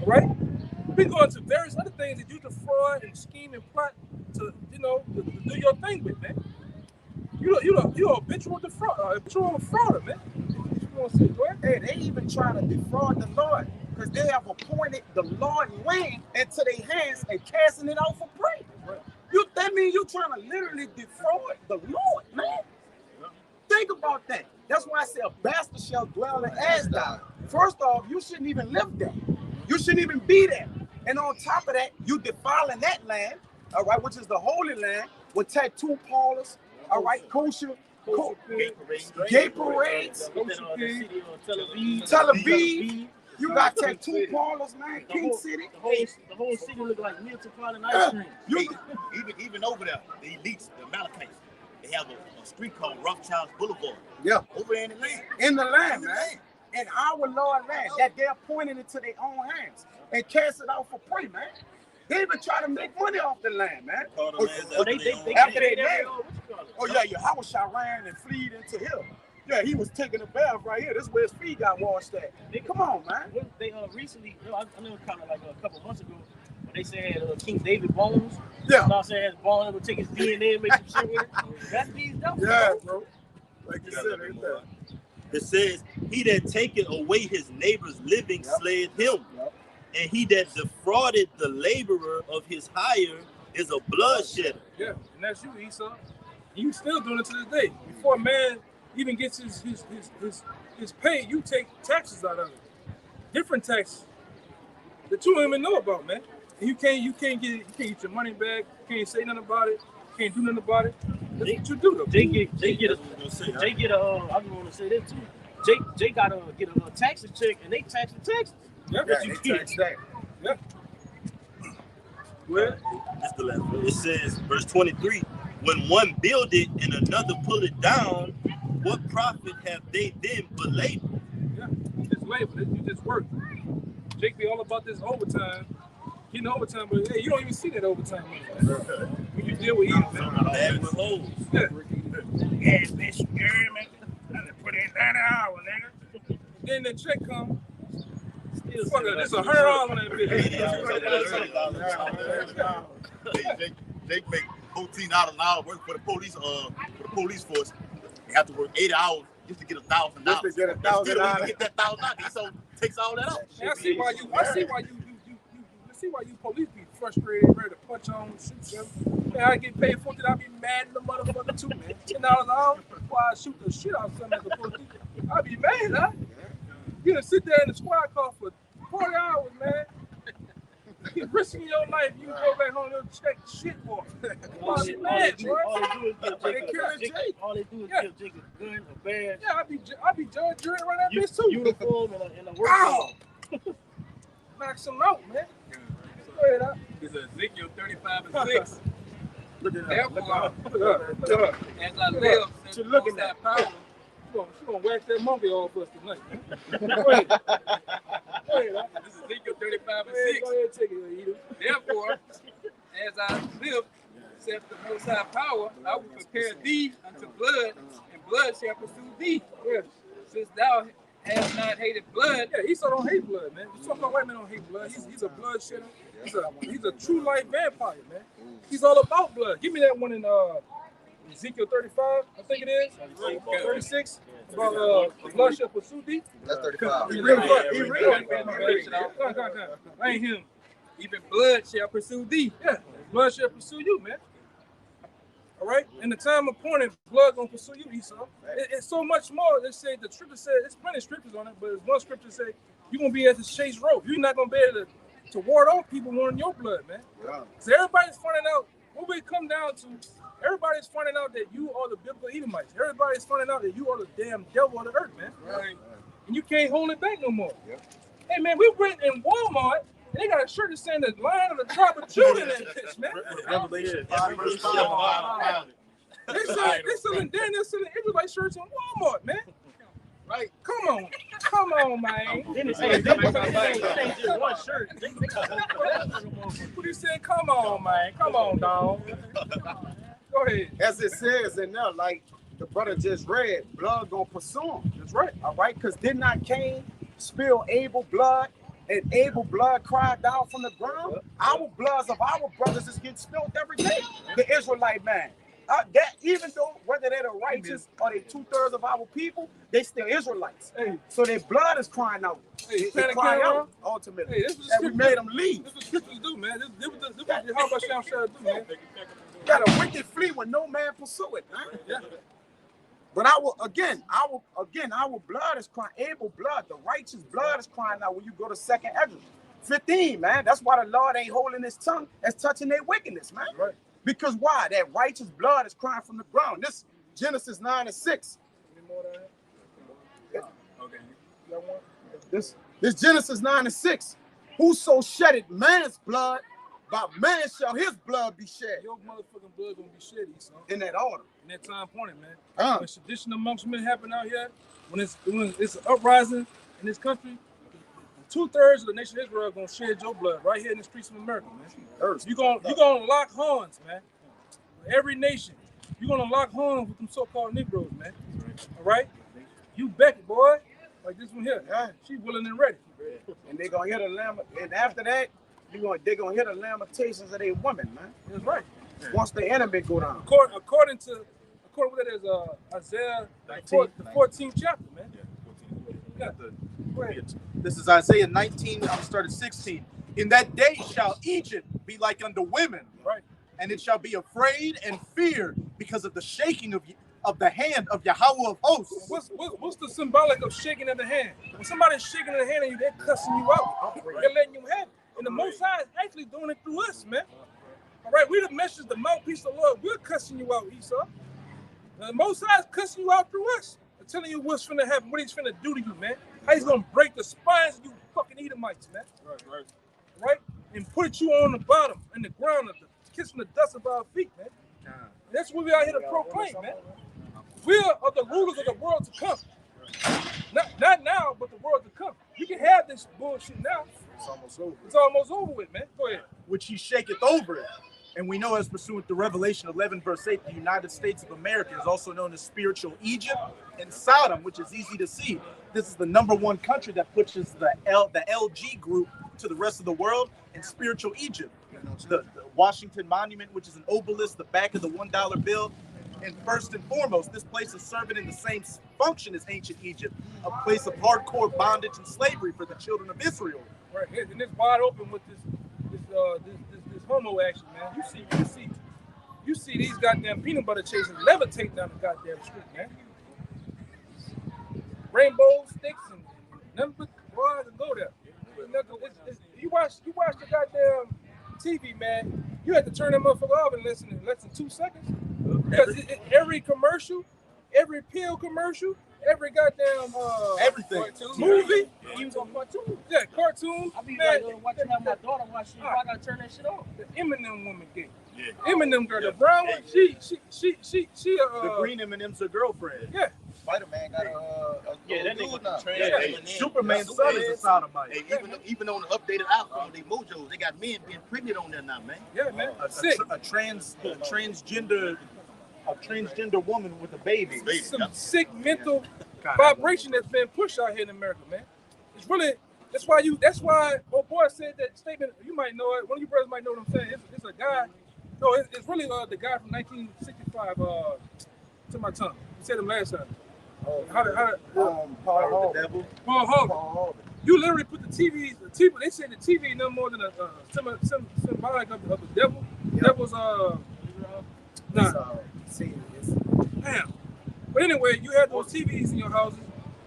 Speaker 1: all right? We go into various other things that you defraud and scheme and plot to do your thing with, man. You're a habitual frauder, man. You want to say, what?
Speaker 6: Hey, they even trying to defraud the Lord because they have appointed the Lord land into their hands and casting it out for prey.
Speaker 1: Right.
Speaker 6: That means you trying to literally defraud the Lord, man. Think about that. That's why I say a bastard shall dwell in Ashdod. First off, you shouldn't even live there. You shouldn't even be there. And on top of that, you defiling that land, all right, which is the Holy Land, with tattoo parlors, all right, kosher gay parades, Tel Aviv. You got tattoo parlors, man. King City.
Speaker 4: The whole city look like Metropolitan ice cream.
Speaker 2: Even over there, the elites, the Amalekites, they have a street called Rothschild's Boulevard.
Speaker 6: Yeah.
Speaker 2: Over there in the land.
Speaker 6: In the land, man. And our Lord land that they're pointing into their own hands and cast it out for prey, man. They even try to make money off the land, man. After they land. Oh yeah, Yahushua ran and fled into here. Yeah, he was taking a bath right here. This is where his feet got washed at. Come on, man.
Speaker 4: They recently, I know kind of like a couple months ago, when they said King David bones.
Speaker 6: Yeah.
Speaker 4: You know what I'm saying? His bones would take his DNA and make some shit with it. That's these devils.
Speaker 6: Yeah, bro. Like you said, ain't that?
Speaker 10: It says, "He that taketh away his neighbor's living slayeth him, and he that defrauded the laborer of his hire is a bloodshedder."
Speaker 1: Yeah, and that's you, Esau. You still doing it to this day. Before a man even gets his pay, you take taxes out of it. Different taxes that you don't even know about, man. And you can't get your money back. You can't say nothing about it. You can't do nothing about it. That's what you do, though.
Speaker 4: Jay get a I just want to say this too. Jay got to get a tax check, and they tax the taxes.
Speaker 1: Yep.
Speaker 6: Yeah, they tax that.
Speaker 1: Yep.
Speaker 10: Well, that's the last one. It says, verse 23, "When one build it and another pull it down, what profit have they then but labor?"
Speaker 1: Yeah, you just labor. You just work. Jake be all about this overtime. Getting overtime, but hey, you don't even see that overtime money. When you deal with Edom, man.
Speaker 10: Bad with hoes.
Speaker 1: Yeah.
Speaker 6: Yeah, bitch, you hear me? I put in 90 hours, nigga.
Speaker 1: Then the check come. Fuck it, it's $100 on that bitch.
Speaker 2: They make $14 an hour work for the police force. They have to work 80 hours just to get $1,000.
Speaker 6: Just to get $1,000.
Speaker 2: Get that $1,000. So takes all that out.
Speaker 1: And I see why you police be frustrated, ready to punch on, shoot something. Man, I get paid $40, I be mad in the motherfucker too, man. $10 an hour before I shoot the shit out of something as a police. I be mad, huh? You gonna sit there in the squad car for 40 hours, man. You're risking your life. You can go back home and check shit for them.
Speaker 4: All they do is give Jake a gun, a badge.
Speaker 1: Yeah, I be judge, jury, run that bitch too.
Speaker 4: Uniform and a work.
Speaker 1: Knock some out, man. Go ahead, huh?
Speaker 9: It's Ezekiel 35:6.
Speaker 6: Look at that.
Speaker 9: Therefore,
Speaker 1: Look up.
Speaker 9: as I live,
Speaker 6: What you looking
Speaker 9: that
Speaker 6: at?
Speaker 9: power.
Speaker 1: She gonna wax that monkey off us tonight. Go ahead. Go ahead, huh?
Speaker 9: This is Ezekiel
Speaker 1: Go
Speaker 9: 35:6.
Speaker 1: ahead, take it, Edom.
Speaker 9: Therefore, as I live, saith the Most High Power, I will prepare thee unto blood, and blood shall pursue thee.
Speaker 1: Yes.
Speaker 9: Since thou hast not hated blood,
Speaker 1: Yeah, Esau don't hate blood, man. You talk about white men don't hate blood. He's a blood shedder. He's a true life vampire, man. He's all about blood. Give me that one in Ezekiel 35, I think it is. 36. About blood shall pursue thee.
Speaker 5: That's 35.
Speaker 1: He really I ain't him.
Speaker 9: even blood shall pursue thee.
Speaker 1: Yeah, blood shall pursue you, man. All right? In the time appointed, blood gonna pursue you, Esau. It's so much more. They say the scripture said, there's plenty of scriptures on it, but there's one scripture say you're gonna be at the chase rope. You're not gonna be able to to ward off people wanting your blood, man.
Speaker 6: Yeah.
Speaker 1: So everybody's finding out what we come down to. Everybody's finding out that you are the biblical Edomites. Everybody's finding out that you are the damn devil of the earth, man.
Speaker 6: Right.
Speaker 1: And you can't hold it back no more.
Speaker 6: Yep.
Speaker 1: Hey, man, we went in Walmart, and they got a shirt that saying the Lion of the tribe of Judah in that bitch, man.
Speaker 3: Revelation
Speaker 10: Yeah.
Speaker 3: 5 verse 5.
Speaker 1: They selling Daniel selling Israelite shirts in Walmart, man.
Speaker 5: Right.
Speaker 1: Come on, man.
Speaker 4: Then it ain't just one shirt.
Speaker 1: What you saying? Come on, man. Come on, dog. Go ahead.
Speaker 6: As it says in there, like the brother just read, blood gonna pursue him.
Speaker 1: That's right.
Speaker 6: All right, because did not Cain spill Abel blood, and Abel blood cried down from the ground? Our bloods of our brothers is getting spilled every day. The Israelite man. That even though whether they're the righteous or they 2/3 of our people, they still Israelites.
Speaker 1: Hey.
Speaker 6: So their blood is crying out.
Speaker 1: Hey,
Speaker 6: They cry out ultimately.
Speaker 1: Hey, this was
Speaker 6: and we made them leave.
Speaker 1: This is what scriptures do, man. This what the how about Sham Shah do, man.
Speaker 6: Got a wicked flee when no man pursue it, man.
Speaker 1: Yeah.
Speaker 6: But our blood is crying. Abel blood, the righteous blood is crying out when you go to 2nd Ezra 15, man. That's why the Lord ain't holding his tongue as touching their wickedness, man.
Speaker 1: Right.
Speaker 6: Because why? That righteous blood is crying from the ground. This Genesis 9:6.
Speaker 1: Any more than that? Okay. You got one?
Speaker 6: This Genesis 9:6. Whoso shedded man's blood, by man shall his blood be shed.
Speaker 1: Your motherfucking blood gonna be shed, son.
Speaker 6: In that order.
Speaker 1: In that time pointed, man.
Speaker 6: Uh.
Speaker 1: When sedition amongst men happen out here, when it's an uprising in this country, 2/3 of the nation of Israel gonna shed your blood right here in the streets of America, man. You gonna lock horns, man. Every nation, you gonna lock horns with them so-called Negroes, man. All right, you Becky, boy, like this one here.
Speaker 6: Yeah.
Speaker 1: She willing and ready.
Speaker 6: And they're gonna hear and after that, they're gonna hear the lamentations of their women, man.
Speaker 1: That's right.
Speaker 6: Once the enemy go down.
Speaker 1: According to what that is, Isaiah
Speaker 3: 19,
Speaker 1: the 14th chapter, man.
Speaker 3: Yeah.
Speaker 1: Go ahead.
Speaker 3: This is Isaiah 19, I'm starting 16. In that day shall Egypt be like unto women,
Speaker 1: Right.
Speaker 3: and it shall be afraid and feared because of the shaking of the hand of Yahweh of hosts.
Speaker 1: What's the symbolic of shaking of the hand? When somebody's shaking the hand of you, they're cussing you out. They're letting you have it. And the Most High is actually doing it through us, man. All right, we the message, the mouthpiece of the Lord. We're cussing you out, Esau. The Most High is cussing you out through us. They're telling you what's finna happen, what he's finna do to you, man. How he's gonna break the spines of you fucking Edomites, man. Right? And put you on the bottom, in the ground, kissing the dust of our feet, man. And that's what we out here to proclaim, man. We are the rulers of the world to come. Not now, but the world to come. You can have this bullshit now.
Speaker 6: It's almost over.
Speaker 1: It's almost over with, man. Go ahead.
Speaker 3: Which he shaketh over it. And we know, as pursuant to Revelation 11, verse 8, the United States of America is also known as spiritual Egypt and Sodom, which is easy to see. This is the #1 country that pushes the LG group to the rest of the world, and spiritual Egypt. The Washington Monument, which is an obelisk, the back of the $1 bill. And first and foremost, this place is serving in the same function as ancient Egypt, a place of hardcore bondage and slavery for the children of Israel.
Speaker 1: Right, and it's wide open with this homo action, man. You see these goddamn peanut butter chasers levitate down the goddamn street, man. Rainbow sticks and nothing but boys that go there. You watch the goddamn TV, man. You have to turn that motherfucker off in less than 2 seconds. Because every commercial, every pill commercial, every goddamn
Speaker 3: everything
Speaker 1: movie,
Speaker 4: You was on cartoon.
Speaker 1: yeah, cartoon.
Speaker 4: I be
Speaker 1: man,
Speaker 4: like watching how my daughter watch shit. I gotta turn that shit off.
Speaker 1: the Eminem woman gay.
Speaker 10: Yeah.
Speaker 1: Eminem girl, the brown one, she
Speaker 3: The green M&M's her girlfriend.
Speaker 1: yeah.
Speaker 5: Spider-Man got a
Speaker 4: That
Speaker 5: dude
Speaker 4: nigga
Speaker 5: now.
Speaker 10: Yeah.
Speaker 3: Superman's son is a sodomite.
Speaker 2: Hey, even on the updated iPhone, they mojos, they got men being pregnant on there now, man.
Speaker 1: Yeah, man.
Speaker 3: A
Speaker 1: Sick.
Speaker 3: transgender woman with a baby.
Speaker 1: Some sick mental vibration that's been pushed out here in America, man. It's really that's why old boy said that statement. You might know it. One of you brothers might know what I'm saying. It's a guy. No, it's really the guy from 1965. To my tongue. You said him last time.
Speaker 6: Paul Hall.
Speaker 1: Paul Hogan. You literally put the TV. They said the TV no more than a symbolic of the devil.
Speaker 6: Yeah.
Speaker 1: Devil's damn. But anyway, you had those TVs in your houses,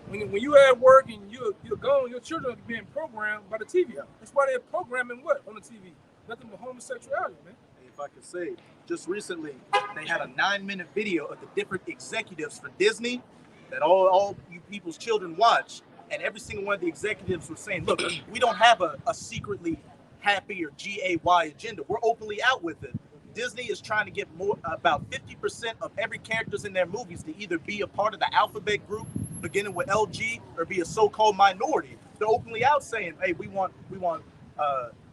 Speaker 1: When you at work and you're gone, your children are being programmed by the TV. That's why they're programming what on the TV? Nothing but homosexuality, man.
Speaker 3: If I could say, just recently, they had a 9-minute video of the different executives for Disney that all you people's children watch. And every single one of the executives were saying, look, we don't have a secretly happy or GAY agenda. We're openly out with it. Disney is trying to get about 50% of every characters in their movies to either be a part of the alphabet group, beginning with LG, or be a so-called minority. They're openly out saying, hey, we want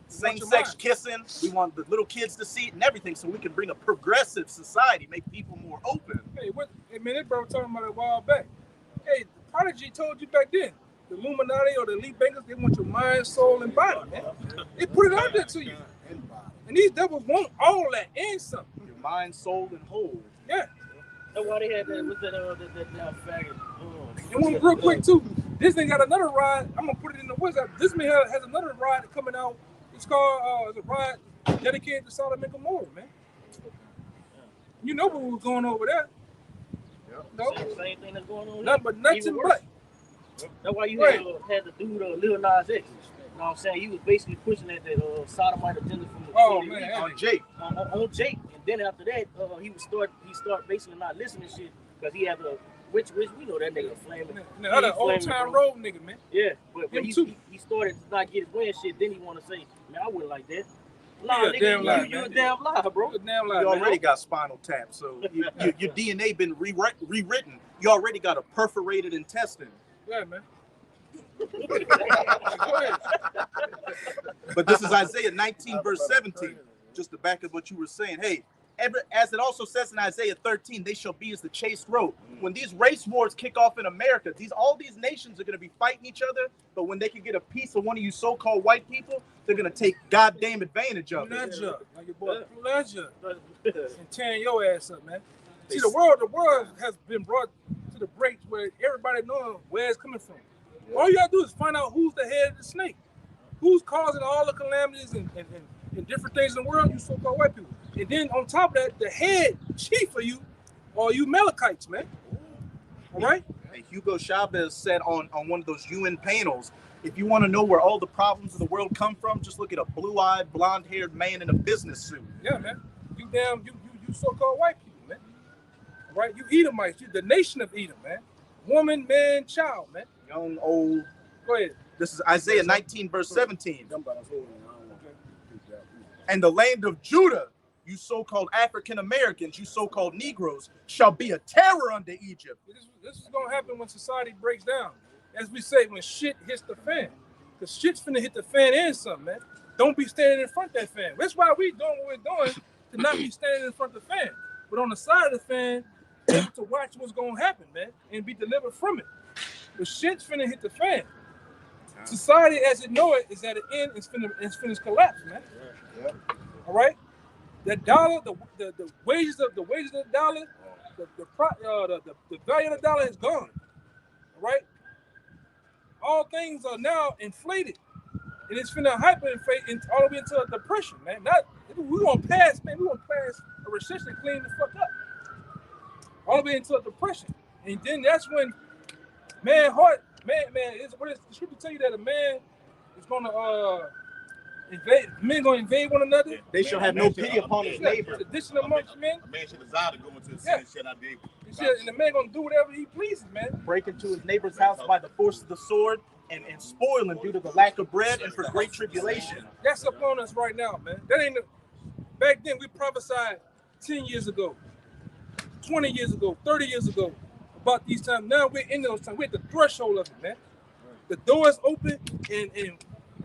Speaker 3: same-sex kissing. We want the little kids to see it and everything, so we can bring a progressive society, make people more open.
Speaker 1: Hey, man, that bro was talking about it a while back. Hey, Prodigy told you back then, the Illuminati or the elite bankers, they want your mind, soul, and body, man. They put it out there to you. And these devils want all that and something.
Speaker 3: Your mind, soul, and whole.
Speaker 1: Yeah.
Speaker 4: That's why they had that. What's that? That faggot.
Speaker 1: And one real quick too. Disney got another ride. I'm gonna put it in the WhatsApp. Disney has another ride coming out. It's called it's a ride dedicated to Sodom and Gomorrah, man. You know what was going over there. No.
Speaker 4: Same thing that's going on.
Speaker 1: Nothing but nuts and butt.
Speaker 4: That's why you had the dude Lil Nas X. You know what I'm saying? He was basically pushing that sodomite agenda from the
Speaker 3: on Jake.
Speaker 4: On Jake. And then after that, he start basically not listening to shit because he had a which we know that nigga flaming.
Speaker 1: Another old time road nigga, man.
Speaker 4: Yeah, but he started to not get his way and shit. Then he want to say, man, I wouldn't like that. Nah, nigga, you a damn lie, bro.
Speaker 3: You already got spinal tap, so your DNA been rewritten. You already got a perforated intestine.
Speaker 1: Yeah, man.
Speaker 3: But this is Isaiah 19, verse 17. Just to back up what you were saying. Hey, as it also says in Isaiah 13, they shall be as the chased road. When these race wars kick off in America, all these nations are going to be fighting each other. But when they can get a piece of one of you so-called white people, they're going to take goddamn advantage of it.
Speaker 1: Pleasure. Like your boy, pleasure. And tearing your ass up, man. See, the world has been brought to the breaks where everybody knows where it's coming from. All you gotta do is find out who's the head of the snake, who's causing all the calamities and different things in the world. You so-called white people, and then on top of that, the head chief of you are you Malachites, man. All right.
Speaker 3: Hey, Hugo Chavez said on one of those UN panels, if you want to know where all the problems of the world come from, just look at a blue-eyed, blonde-haired man in a business suit.
Speaker 1: Yeah, man. You so-called white people, man. All right. You Edomites, you the nation of Edom, man. Woman, man, child, man.
Speaker 3: Young, old.
Speaker 1: Go ahead.
Speaker 3: This is Isaiah 19, verse 17. And the land of Judah, you so-called African Americans, you so-called Negroes, shall be a terror unto Egypt.
Speaker 1: This is gonna happen when society breaks down. As we say, when shit hits the fan. Because shit's finna hit the fan and something, man. Don't be standing in front of that fan. That's why we doing what we're doing, to not be standing in front of the fan. But on the side of the fan, to watch what's gonna happen, man, and be delivered from it. The shit's finna hit the fan. Society as it know it is at an end. It's finna collapse, man. Yeah. All right. The dollar, the wages of the dollar, the value of the dollar is gone. All right. All things are now inflated, and it's finna hyperinflate all the way into a depression, man. We gonna pass a recession and clean the fuck up. All the way into a depression, and then that's when man, what is the scripture tell you that a man is gonna invade? Men gonna invade one another.
Speaker 3: They shall have no pity upon his neighbor.
Speaker 1: Addition amongst men.
Speaker 2: A man should desire to go into the sin and shall not be able.
Speaker 1: And the man gonna do whatever he pleases, man.
Speaker 3: Break into his neighbor's house by the force of the sword and spoil him due to the lack of bread and for great tribulation.
Speaker 1: That's upon us right now, man. That ain't back then. We prophesied 10 years ago, 20 years ago, 30 years ago. About these times. Now we're in those times. We're at the threshold of it, man. The door is open, and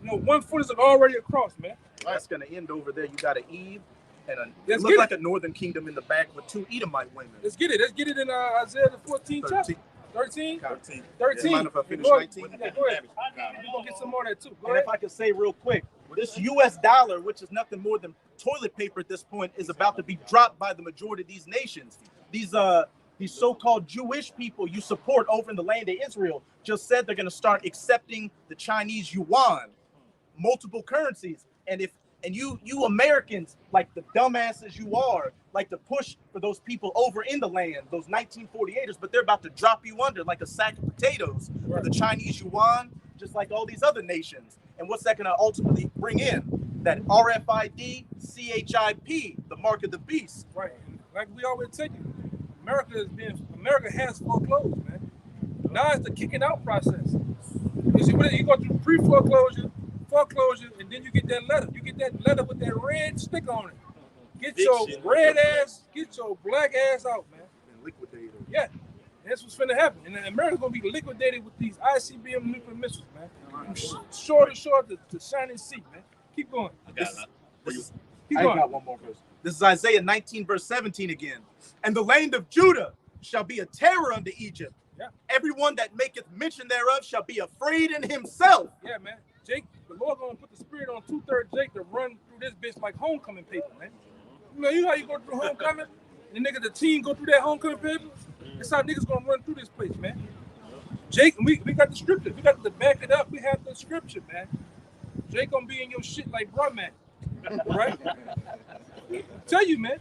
Speaker 1: 1 foot is already across, man.
Speaker 3: That's gonna end over there. You got an Eve and it looks like a northern kingdom in the back with 2 Edomite women.
Speaker 1: Let's get it. Let's get it in Isaiah the 14th chapter. 13. 13.
Speaker 3: Yeah, mind if I finish 19?
Speaker 1: Yeah, go ahead. We're gonna get some more of that too.
Speaker 3: And if I could say real quick, this US dollar, which is nothing more than toilet paper at this point, is about to be dropped by the majority of these nations. These so-called Jewish people you support over in the land of Israel just said they're going to start accepting the Chinese yuan, multiple currencies. And if And you Americans, like the dumbasses you are, like to push for those people over in the land, those 1948ers, but they're about to drop you under like a sack of potatoes for the Chinese yuan, just like all these other nations. And what's that going to ultimately bring in? That RFID, CHIP, the mark of the beast.
Speaker 1: Right. Like we always tell you, America has foreclosed, man. Now it's the kicking out process. You see, you go through pre-foreclosure, foreclosure, and then you get that letter. You get that letter with that red sticker on it. Get your red ass, get your black ass out, man.
Speaker 3: And liquidated.
Speaker 1: Yeah. That's what's finna happen. And then America's gonna be liquidated with these ICBM nuclear missiles, man. From shore to shining sea, man. Keep going.
Speaker 3: I got one more verse. This is Isaiah 19, verse 17 again. And the land of Judah shall be a terror unto Egypt.
Speaker 1: Yeah.
Speaker 3: Everyone that maketh mention thereof shall be afraid in himself.
Speaker 1: Yeah, man. Jake, the Lord gonna put the spirit on 2/3 Jake to run through this bitch like homecoming paper, man. You know how you go through homecoming? The nigga, the team go through that homecoming paper? That's how niggas gonna run through this place, man. Jake, we got the scripture. We got to back it up. We have the scripture, man. Jake gonna be in your shit like bruh, man. Right? Tell you, man.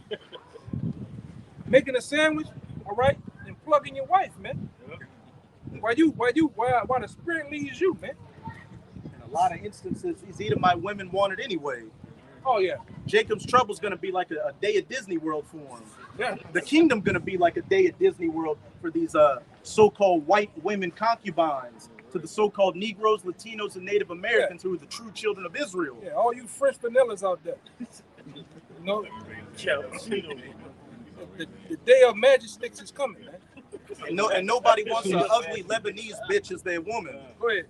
Speaker 1: Making a sandwich, all right, and plugging your wife, man. Why the spirit leads you, man?
Speaker 3: In a lot of instances, these Edomite women want it anyway.
Speaker 1: Oh yeah.
Speaker 3: Jacob's trouble's gonna be like a day at Disney World for him.
Speaker 1: Yeah.
Speaker 3: The kingdom gonna be like a day at Disney World for these so-called white women concubines to the so-called Negroes, Latinos, and Native Americans who are the true children of Israel.
Speaker 1: Yeah, all you French vanillas out there. You know, the day of magic sticks is coming, man.
Speaker 3: And nobody wants an ugly Lebanese bitch as their woman.
Speaker 1: Go ahead.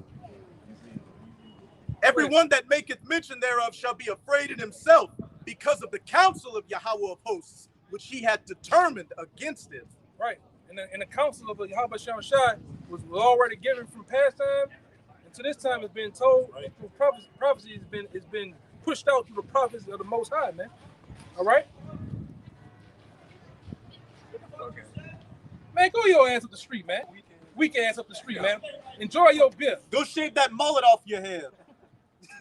Speaker 3: Everyone that maketh mention thereof shall be afraid in himself because of the counsel of Yahweh of hosts, which he had determined against it.
Speaker 1: Right. And the counsel of Yahweh Shai was already given from past time, and to this time it's been told through prophecy. It's been pushed out through the prophets of the Most High, man. All right. Man, go your ass up the street, man. Weak ass up the street, man. Enjoy your beer.
Speaker 3: Go shave that mullet off your head.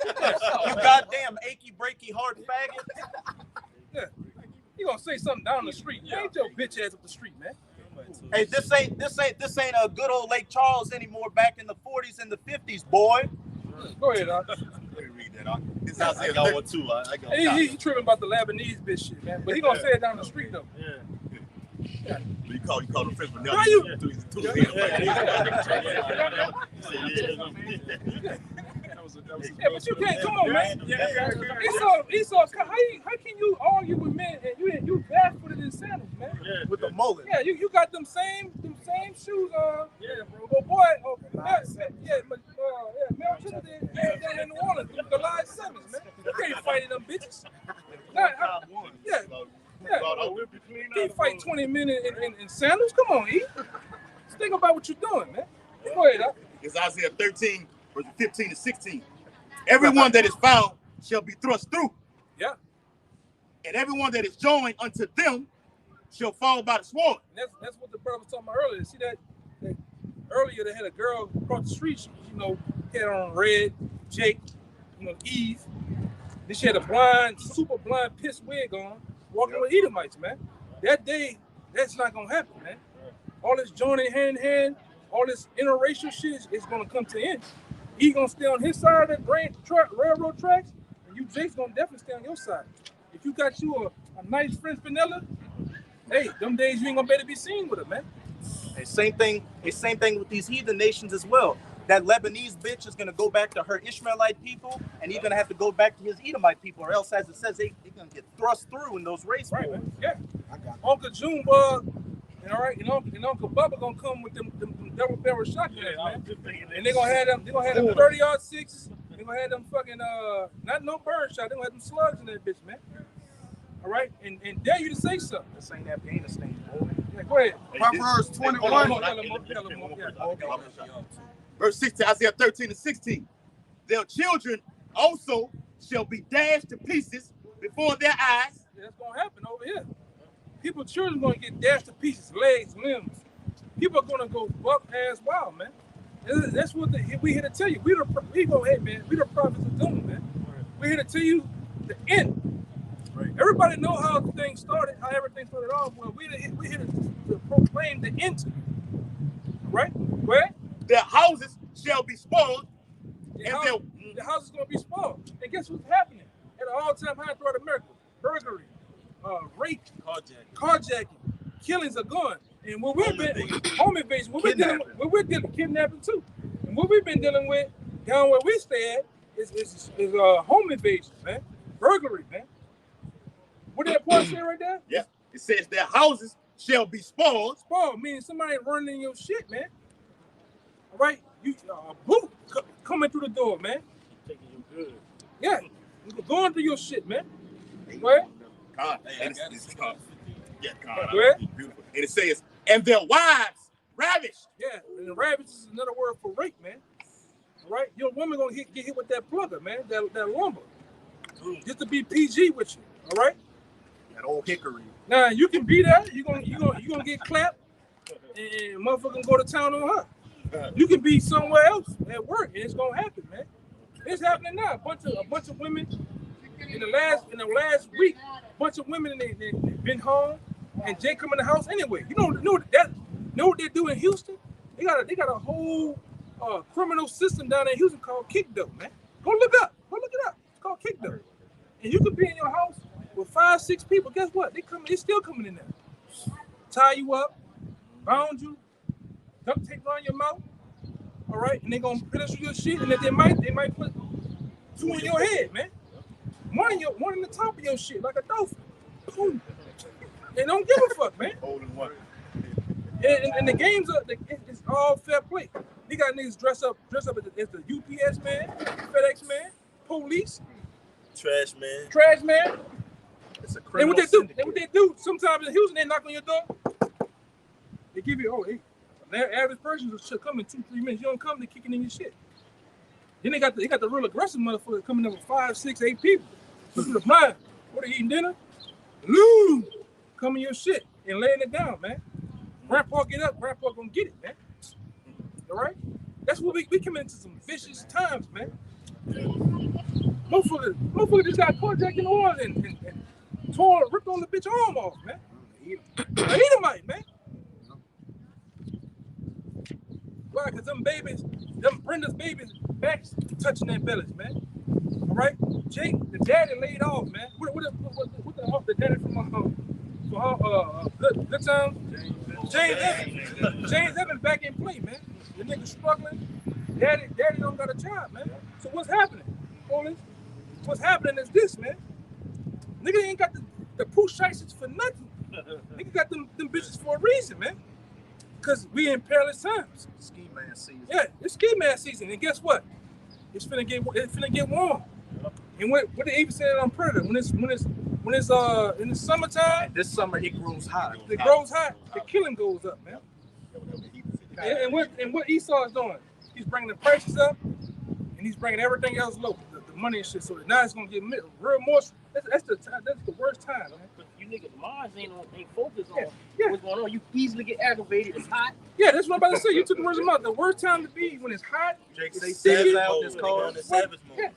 Speaker 3: You goddamn achy, breaky, hard faggot.
Speaker 1: Yeah. You gonna say something down the street? Yeah. Ain't your bitch ass up the street, man.
Speaker 3: Hey, this ain't a good old Lake Charles anymore. Back in the 40s and the 50s, boy.
Speaker 1: Go ahead, Doc.
Speaker 2: Let me read that. This house I got one too.
Speaker 1: He tripping about the Lebanese bitch shit, man. But he gonna say it down the street though.
Speaker 2: Yeah. You call them French vanilla.
Speaker 1: Why you? Yeah, but you can't. Come on, man. Esau, how can you argue with men and you barefooted in sandals, man?
Speaker 3: Yeah, with the mullet.
Speaker 1: Yeah, you got them same shoes on. Yeah, bro. But boy, Melchizedek down in New Orleans, the Elijah Simmons, man. You can't fight them bitches. Yeah. Can't fight 20 men in sandals. Come on, E. Just think about what you're doing, man. Go ahead, Doc.
Speaker 2: It's Isaiah 13, verses 15 to 16. Everyone that is found shall be thrust through.
Speaker 1: Yeah.
Speaker 2: And everyone that is joined unto them shall fall by the sword.
Speaker 1: And that's what the brother was talking about earlier. See that earlier they had a girl across the street, she, had on red, Jake, Eve. Then she had a super blind, piss wig on, walking with Edomites, man. That day, that's not gonna happen, man. All this joining hand in hand, all this interracial shit is gonna come to an end. He gonna stay on his side of the railroad tracks, and you, Jake's gonna definitely stay on your side. If you got you a nice French vanilla, hey, them days you ain't gonna better be seen with her, man.
Speaker 3: Hey, same thing with these heathen nations as well. That Lebanese bitch is gonna go back to her Ishmaelite people, and he's gonna have to go back to his Edomite people, or else, as it says, they're gonna get thrust through in those race wars.
Speaker 1: Man. Yeah. Uncle Junebug, and Uncle Bubba gonna come with them double barrel shotguns, man. And they're gonna have them 30-06. They're gonna have them fucking not no bird shot. They're gonna have them slugs in that bitch, man. All right, and dare you to say something.
Speaker 3: This ain't that penis thing, boy.
Speaker 1: Yeah, go ahead.
Speaker 5: Proverbs 21.
Speaker 2: Verse 16, Isaiah 13 and 16. Their children also shall be dashed to pieces before their eyes.
Speaker 1: Yeah, that's gonna happen over here. People's children gonna get dashed to pieces, legs, limbs. People are gonna go buck ass wild, man. That's what we here to tell you. We the prophets of doom, man. We're here to tell you the end. Right. Everybody know how the thing started, how everything started off. Well, we here to proclaim the end to you. Right? Where?
Speaker 2: Their houses shall be spoiled.
Speaker 1: The house is going to be spoiled. And guess what's happening? At an all-time high throughout America. Burglary, rape, carjacking, killings are going. And what we've been, home invasion, what we're dealing kidnapping too. And what we've been dealing with down where we stay at is home invasion, man. Burglary, man. What did that part say right there?
Speaker 2: Yeah. It says their houses shall be spoiled.
Speaker 1: Spoiled, meaning somebody running your shit, man. All right? You boot coming through the door, man.
Speaker 4: Taking you good.
Speaker 1: Yeah. Going through your shit, man. Right?
Speaker 2: God. Yeah, God.
Speaker 1: Right?
Speaker 2: Beautiful. And it says, and their wives ravished.
Speaker 1: Yeah, and ravished is another word for rape, man. All right? Your woman gonna get hit with that plugger, man, that lumber. Just to be PG with you, all right?
Speaker 3: That old hickory.
Speaker 1: Now you can be there. You gonna get clapped, and motherfucker go to town on her. You can be somewhere else at work, and it's gonna happen, man. It's happening now. A bunch of women in the last week. A bunch of women they been home, and Jay come in the house anyway. You know what they do in Houston? They got a whole criminal system down in Houston called kickdough, man. Go look it up. It's called kickdough. And you could be in your house with 5-6 people. Guess what? They still coming in there. Tie you up, bound you, duct tape around your mouth. All right, and they gonna finish your shit, and then they might put 2 in your head, man. One in the top of your shit, like a dolphin. Boom. They don't give a fuck, man. And the games are it's all fair play. They got niggas dress up as the UPS man, FedEx man, police,
Speaker 10: trash man.
Speaker 3: It's a
Speaker 1: And
Speaker 3: criminal
Speaker 1: what they do, sometimes in Houston, they knock on your door. They give you, the average person should come in 2-3 minutes. You don't come, they kicking in your shit. Then they got the real aggressive motherfuckers coming in with 5, 6, 8 people. Look at the mind. What are you eating dinner? Loo! Come in your shit and laying it down, man. Grandpa get up, grandpa gonna get it, man. All right? That's what we coming into some vicious times, man. Motherfucker just got carjacked in Orleans and ripped on the bitch arm off, man. Edomite, man. Why? Because them Brenda's babies, backs touching their bellies, man. All right? Jake, the daddy laid off, man. What the daddy from Good Times? James Evans back in play, man. The nigga struggling. Daddy don't got a job, man. So what's happening? What's happening is this, man. Nigga ain't got the push shices for nothing. Nigga got them bitches for a reason, man. Because we in perilous times.
Speaker 3: Ski man season.
Speaker 1: Yeah, it's ski mask season. And guess what? It's finna get warm. And what they even said on Predator, when it's in the summertime,
Speaker 3: this summer it grows hot.
Speaker 1: It grows hot. The killing goes up, man. And what Esau is doing, he's bringing the prices up, and he's bringing everything else low, the money and shit. So now it's gonna get real more. That's the worst time, man.
Speaker 4: But you niggas' minds ain't focused on what's going on. You easily get aggravated. It's hot.
Speaker 1: Yeah, that's what I'm about to say. You took the words of my mouth. The worst time to be when it's hot.
Speaker 3: Jake say Savage out this car.
Speaker 1: Yeah.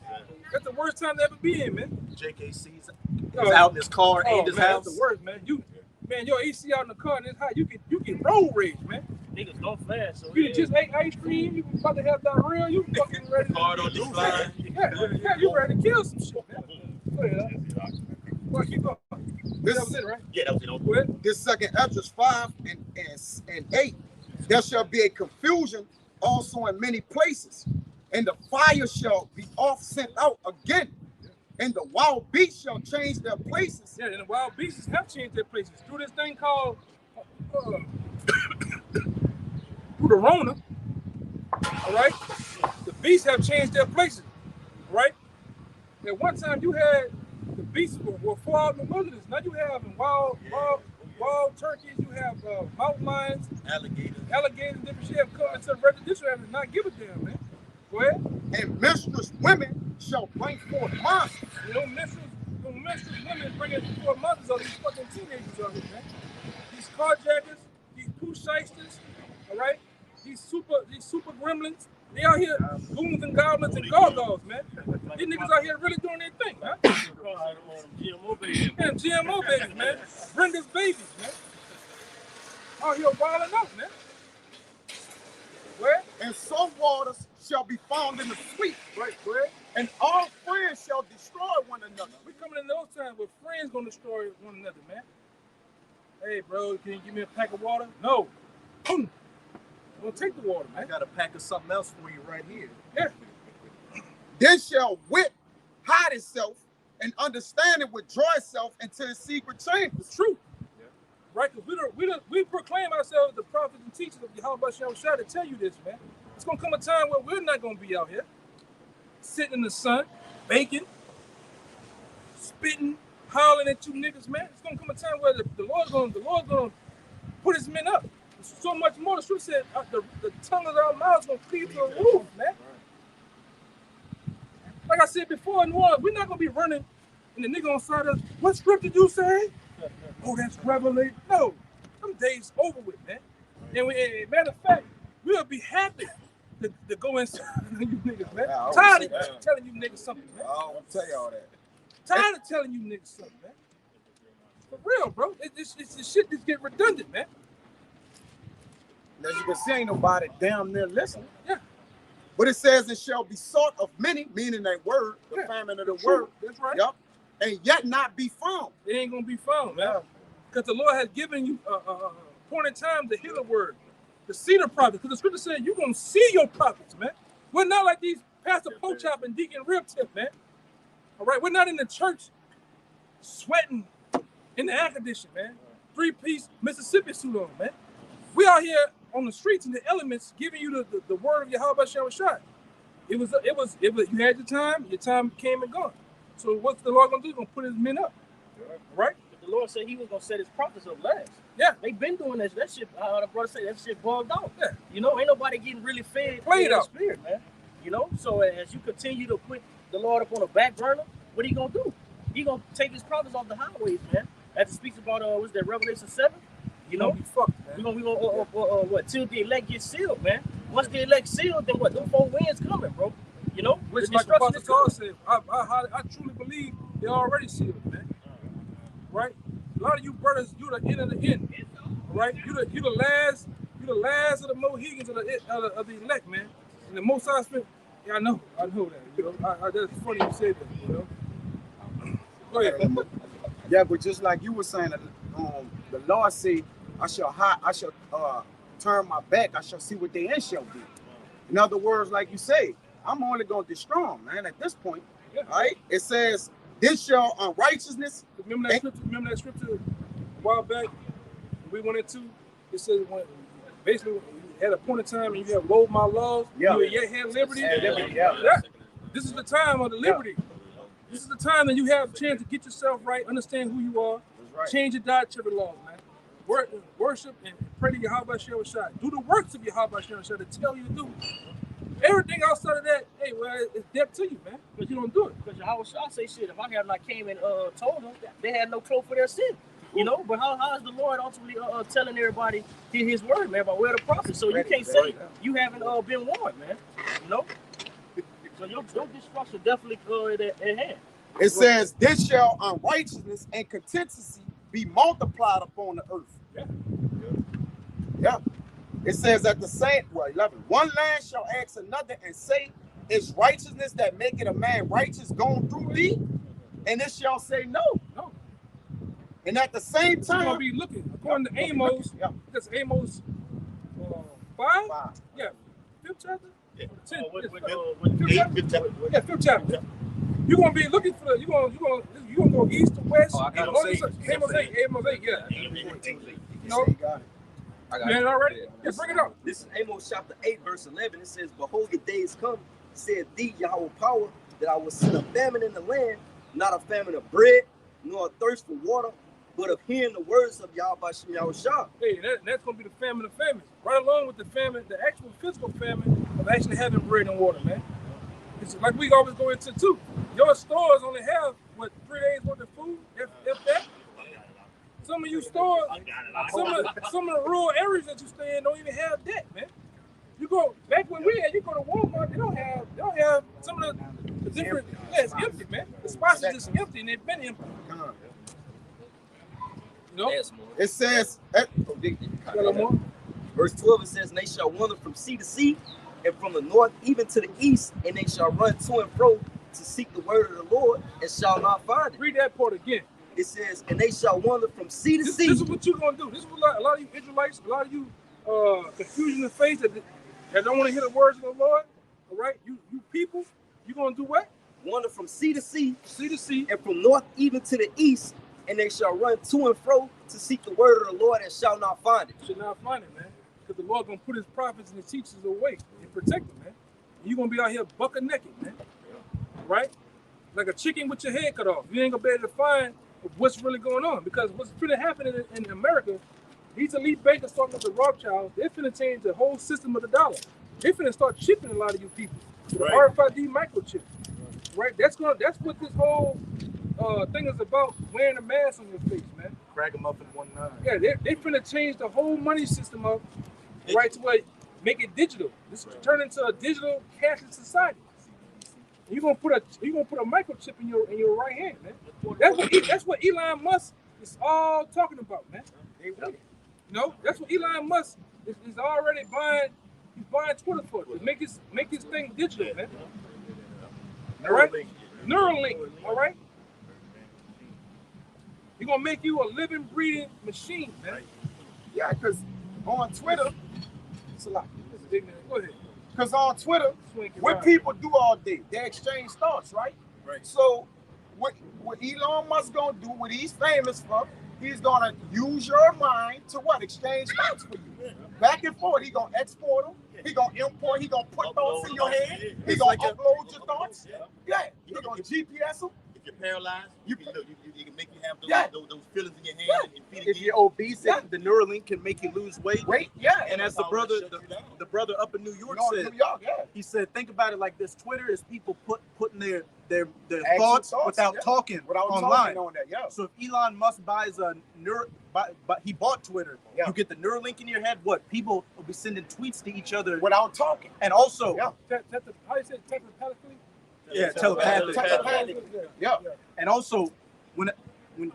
Speaker 1: That's the worst time to ever be in, man.
Speaker 3: JKC's out in his car, ain't his house.
Speaker 1: That's the worst, man. Your AC out in the car and it's hot. You get road rage, man.
Speaker 4: Niggas don't fast. So
Speaker 1: you just ate ice cream. You about to have diarrhea. You fucking ready.
Speaker 10: Hard on this line.
Speaker 1: Yeah, you ready to kill some shit, man. Go ahead. Well, keep going. That was it, right?
Speaker 2: Yeah, that was it.
Speaker 6: This second Esdras 5 and 8, there shall be a confusion also in many places, and the fire shall be oft sent out again, and the wild beasts shall change their places.
Speaker 1: Yeah, and the wild beasts have changed their places through this thing called through the Rona. All right, the beasts have changed their places. All right. At one time you had the beasts were far out in the wilderness. Now you have wild turkeys. You have mountain lions, alligators, different shit have come into the residential area and not give a damn, man. Go ahead.
Speaker 6: And minstrels women shall bring forth monsters.
Speaker 1: You know, minstrels women bringing forth monsters are these fucking teenagers out here, man. These carjackers, these poo shysters, all right? These super gremlins, They out here goons and goblins and gargoyles, man. These niggas out here really doing their thing, man.
Speaker 4: GMO babies.
Speaker 1: Yeah, GMO babies, man. Brenda's babies, man. Out here wilding out, man. Where?
Speaker 6: And some waters shall be found in the sweet.
Speaker 1: Right, where?
Speaker 6: And all friends shall destroy one another.
Speaker 1: We coming in those times where friends gonna destroy one another, man. Hey, bro, can you give me a pack of water? No. Don't take the water, man.
Speaker 3: I got a pack of something else for you right here.
Speaker 1: Yeah.
Speaker 6: Then shall wit hide itself, and understanding withdraw itself into the secret chamber.
Speaker 1: It's true. Yeah. Right? Because we proclaim ourselves the prophets and teachers of Yahweh Shem Shah to tell you this, man. It's going to come a time where we're not going to be out here sitting in the sun, baking, spitting, howling at you niggas, man. It's going to come a time where the Lord's going to put his men up. There's so much more. The truth said the tongue of our mouths going to cleave to the roof, man. Like I said before, in New Orleans, we're not going to be running and the nigga on side of us, what script did you say? Oh, that's Revelation. No, them days over with, man. And matter of fact, we'll be happy to go inside you niggas, man. Tired of telling you niggas something, man.
Speaker 6: I don't tell y'all that.
Speaker 1: Tired of telling you niggas something, man. For real, bro. It's shit just get redundant, man.
Speaker 6: As you can see, ain't nobody damn near listening.
Speaker 1: Yeah.
Speaker 6: But it says it shall be sought of many, meaning that word, the famine of the word.
Speaker 1: That's right.
Speaker 6: Yep. And yet not be found.
Speaker 1: It ain't gonna be found, man. Because the Lord has given you point in time to hear the word, to see the prophets. Because the scripture said you're gonna see your prophets, man. We're not like these Pastor Pochop and Deacon Rib Tip, man. All right, we're not in the church sweating in the air condition, man. 3-piece Mississippi suit on, man. We out here on the streets in the elements giving you the word of Yahweh Shem Shah. It was you had your time came and gone. So what's the Lord gonna do? He's gonna put his men up. Right?
Speaker 4: But the Lord said he was gonna set his prophets up last.
Speaker 1: Yeah.
Speaker 4: They been doing that. That shit, the brother said that shit bogged out.
Speaker 1: Yeah.
Speaker 4: You know, ain't nobody getting really fed
Speaker 1: Played out.
Speaker 4: the spirit, man. You know, so as you continue to put the Lord up on a back burner, what he gonna do? He gonna take his prophets off the highways, man. As it speaks about what's that, Revelation 7? You know,
Speaker 1: be fucked, man.
Speaker 4: we gonna what till the elect get sealed, man. Once the elect sealed, then what? Them 4 winds coming, bro. You know,
Speaker 1: which
Speaker 4: the
Speaker 1: like the
Speaker 4: destruction
Speaker 1: Apostle
Speaker 4: is
Speaker 1: Paul said, I truly believe they're already sealed, man. Right? A lot of you brothers, you the end of the end. Right? You the last of the Mohegans of the elect, man. And the Most High Spirit, yeah, I know that. You know, that's funny you say that. You know. Go ahead.
Speaker 6: Yeah, but just like you were saying, the Lord said, I shall turn my back. I shall see what the end shall be. In other words, like you say, I'm only going to destroy them, man, at this point. Yeah. Right? It says, this shall unrighteousness.
Speaker 1: Remember that scripture a while back we went into? It says, when basically, you had a point in time and you have rolled my laws, you yet had liberty. Yeah. This is the time of the liberty. Yeah. This is the time that you have a chance to get yourself right, understand who you are, change your dietary laws, man. Worship and pray to Yahweh Shem Shah. Do the works of Yahweh Shem Shah to tell you to do. Everything outside of that, hey, well, it's debt to you, man, because you don't do it.
Speaker 4: Because Yahweh Shah say shit. If I have not came and told them, they had no clothes for their sin. You know, but how is the Lord ultimately telling everybody his word, man, by way of the prophet? So you can't say you haven't been warned, man. You know? So your destruction definitely at hand.
Speaker 6: It says, this shall unrighteousness and contention be multiplied upon the earth. Yeah. It says at the same, 11, one land shall ask another and say, is righteousness that maketh a man righteous gone through thee? And it shall say no. And at the same time,
Speaker 1: you're going to be looking, according to Amos, that's Amos 5? Yeah, 5th chapter? Yeah. 5th chapter. Yeah, 5th chapter. You're going to be looking for, you're going to go east to west. Amos 8, yeah. You know?
Speaker 8: I got
Speaker 1: it already? Yeah, bring it up.
Speaker 8: This is Amos chapter 8, verse 11. It says, behold, your days come, said thee, Yahweh power, that I will send a famine in the land, not a famine of bread, nor a thirst for water, but of hearing the words of Yahweh Shem Shah.
Speaker 1: Hey, that's going to be the famine of famines. Right along with the famine, the actual physical famine of actually having bread and water, man. It's like we always go into too. Your stores only have, 3 days worth of food, if that? Some of you stores, some of the rural areas that you stay in don't even have that, man. You go back when we had, you go to Walmart, they don't have some of the different. Yeah, it's empty, man. The spots are just empty, and they've been empty. You know,
Speaker 5: It says,
Speaker 8: verse 12, it says, and they shall wander from sea to sea, and from the north even to the east, and they shall run to and fro to seek the word of the Lord, and shall not find it.
Speaker 1: Read that part again.
Speaker 8: It says, and they shall wander from sea to sea.
Speaker 1: This is what you're going to do. This is what a lot of you Israelites, a lot of you confusion in faith that don't want to hear the words of the Lord, all right? You people, you're going to do what?
Speaker 8: Wander from sea to sea,
Speaker 1: sea,
Speaker 8: and from north even to the east, and they shall run to and fro to seek the word of the Lord, and shall not find it.
Speaker 1: Shall not find it, man. Because the Lord going to put his prophets and his teachers away and protect them, man. You're going to be out here bucket naked, man. Right? Like a chicken with your head cut off. You ain't going to be able to find what's really going on. Because what's really happening in America, these elite bankers talking with the Rothschilds, they're finna change the whole system of the dollar. They're finna start chipping a lot of you people. The RFID microchip. Right? That's what this whole thing is about, wearing a mask on your face, man.
Speaker 3: Crack them up in 1-9.
Speaker 1: Yeah, they finna change the whole money system up, right, to where make it digital. This turn into a digital cashless society. You're gonna put a microchip in your right hand, man. That's what Elon Musk is all talking about, man. You know, that's what Elon Musk is already buying. He's buying Twitter for to make this thing digital, man. All right, Neuralink. All right. He's gonna make you a living, breathing machine, man.
Speaker 6: Yeah, because on Twitter,
Speaker 1: it's a lot. Go ahead.
Speaker 6: Because on Twitter, what people do all day, they exchange thoughts, right?
Speaker 1: Right.
Speaker 6: So what Elon Musk gonna do, what he's famous for, he's gonna use your mind to what? Exchange thoughts for you. Back and forth, he gonna export them, he gonna import, he gonna put thoughts in your head, he gonna upload your thoughts. Yeah, he gonna GPS them.
Speaker 2: If you're paralyzed, you can make you have those feelings in your hand.
Speaker 6: Yeah.
Speaker 2: And feet
Speaker 3: If you're obese, the Neuralink can make you lose weight.
Speaker 6: Yeah.
Speaker 3: And as the brother up in New York said, he said, think about it like this: Twitter is people putting their thoughts without talking online.
Speaker 6: On that, yeah.
Speaker 3: So if Elon Musk buys he bought Twitter, you get the Neuralink in your head. What people will be sending tweets to each other
Speaker 6: without talking,
Speaker 3: and also
Speaker 1: how you say telepathically?
Speaker 3: Yeah, telepathically.
Speaker 6: Yeah.
Speaker 3: And also, when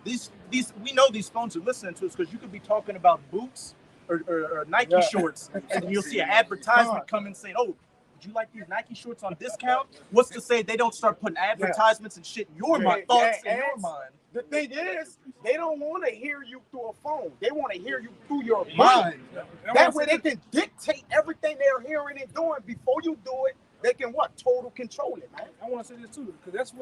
Speaker 3: these we know these phones are listening to us because you could be talking about boots or Nike shorts, and you'll see an advertisement come in saying, "Oh, would you like these Nike shorts on discount?" What's to say they don't start putting advertisements and shit in your mind, thoughts in your mind?
Speaker 6: The thing is, they don't want to hear you through a phone. They want to hear you through your mind. That way they can dictate everything they're hearing and doing before you do it. They can what? Total control it, man.
Speaker 1: I want to say this too, because that's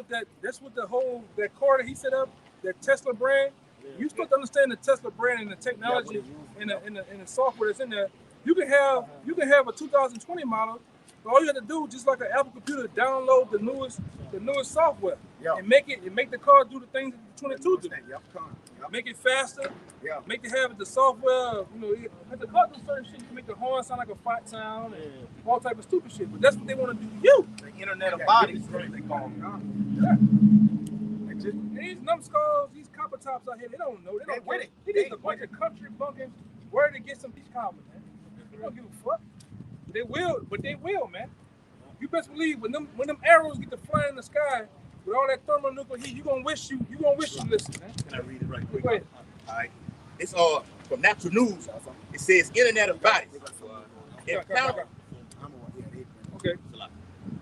Speaker 1: what the whole that car that he set up, that Tesla brand. You start to understand the Tesla brand and the technology and the software that's in there. You can have a 2020 model. But all you have to do, just like an Apple computer, download the newest software and make the car do the things that the 22 do. Make it faster.
Speaker 6: Yeah.
Speaker 1: Make it have the software. You know, have the car do certain shit. You can make the horn sound like a fight sound and all type of stupid shit. But that's what they want to do to you.
Speaker 3: The Internet of Bodies, what they call
Speaker 1: it. These numbskulls, these copper tops out here, they don't know. They don't get it. They just a bunch of country bumping where to get some beach common, man. They don't give a fuck. They will, man. You best believe when them arrows get to fly in the sky with all that thermonuclear heat, you gonna wish you listen, man.
Speaker 2: Can I read it right quick? Go ahead. All right. It's from Natural News. It says Internet of Bodies.
Speaker 1: Okay.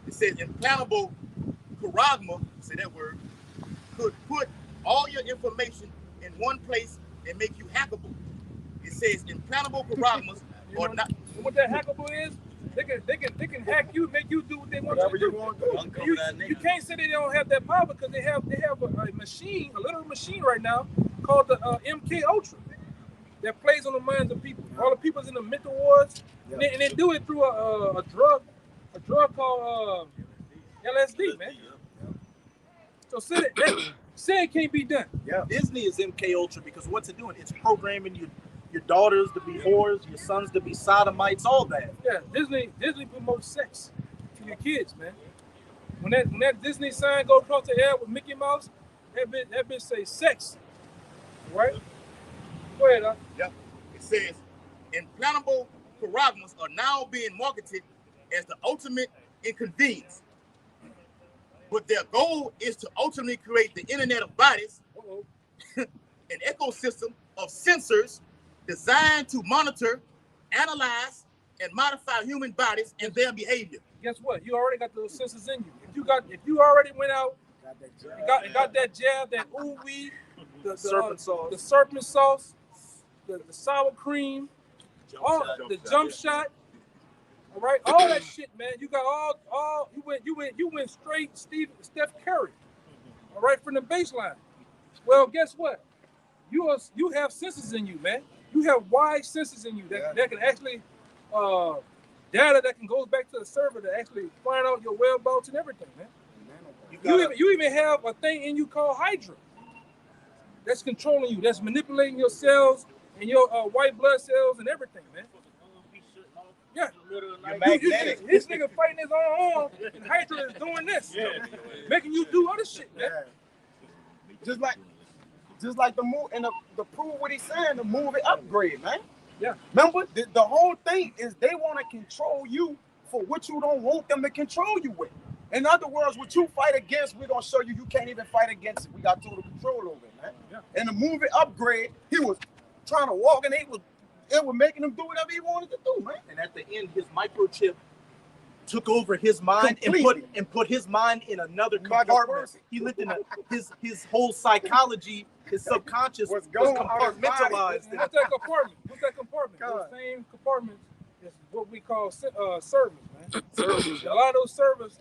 Speaker 2: It says implantable charagma, say that word, could put all your information in one place and make you hackable. It says implantable charagmas are not.
Speaker 1: What that hackable is, they can hack you, make you do what they want you to do. You can't say they don't have that power because they have a machine, a literal machine right now called the MK Ultra that plays on the minds of people. All the people's in the mental wards, and they do it through a drug called LSD, man. So say it can't be done.
Speaker 3: Yeah. Disney is MK Ultra because what's it doing? It's programming your daughters to be whores, your sons to be sodomites, all that.
Speaker 1: Yeah, Disney promotes sex to your kids, man. When that Disney sign go across the air with Mickey Mouse, that bitch say sex, right? Go ahead,
Speaker 2: Yeah. It says implantable charagmas are now being marketed as the ultimate inconvenience. But their goal is to ultimately create the Internet of Bodies, an ecosystem of sensors designed to monitor, analyze, and modify human bodies and their behavior.
Speaker 1: Guess what? You already got those sensors in you. If you already went out, got that jab, that ooh wee, the serpent sauce, the sour cream, the jump shot. All right, all that shit, man. You got all you went straight Steph Curry. All right, from the baseline. Well, guess what? You have sensors in you, man. You have wide sensors in you that can actually data that can go back to the server to actually find out your whereabouts and everything, man. You even have a thing in you called Hydra that's controlling you, that's manipulating your cells and your white blood cells and everything, man. Yeah, this nigga fighting his own arm, and Hydra is doing this, making you do other shit, man.
Speaker 6: Just like the move and the prove what he's saying, the movie Upgrade, man.
Speaker 1: Yeah.
Speaker 6: Remember, the whole thing is they want to control you for what you don't want them to control you with. In other words, what you fight against, we're gonna show you can't even fight against it. We got total control over it, man. Yeah. In the movie Upgrade, he was trying to walk and it was making him do whatever he wanted to do, man.
Speaker 3: And at the end, his microchip took over his mind and put his mind in another compartment. He lived in his whole psychology, his subconscious was compartmentalized.
Speaker 1: What's that compartment? Those same compartments is what we call servers, man. Servers. A lot of those servers,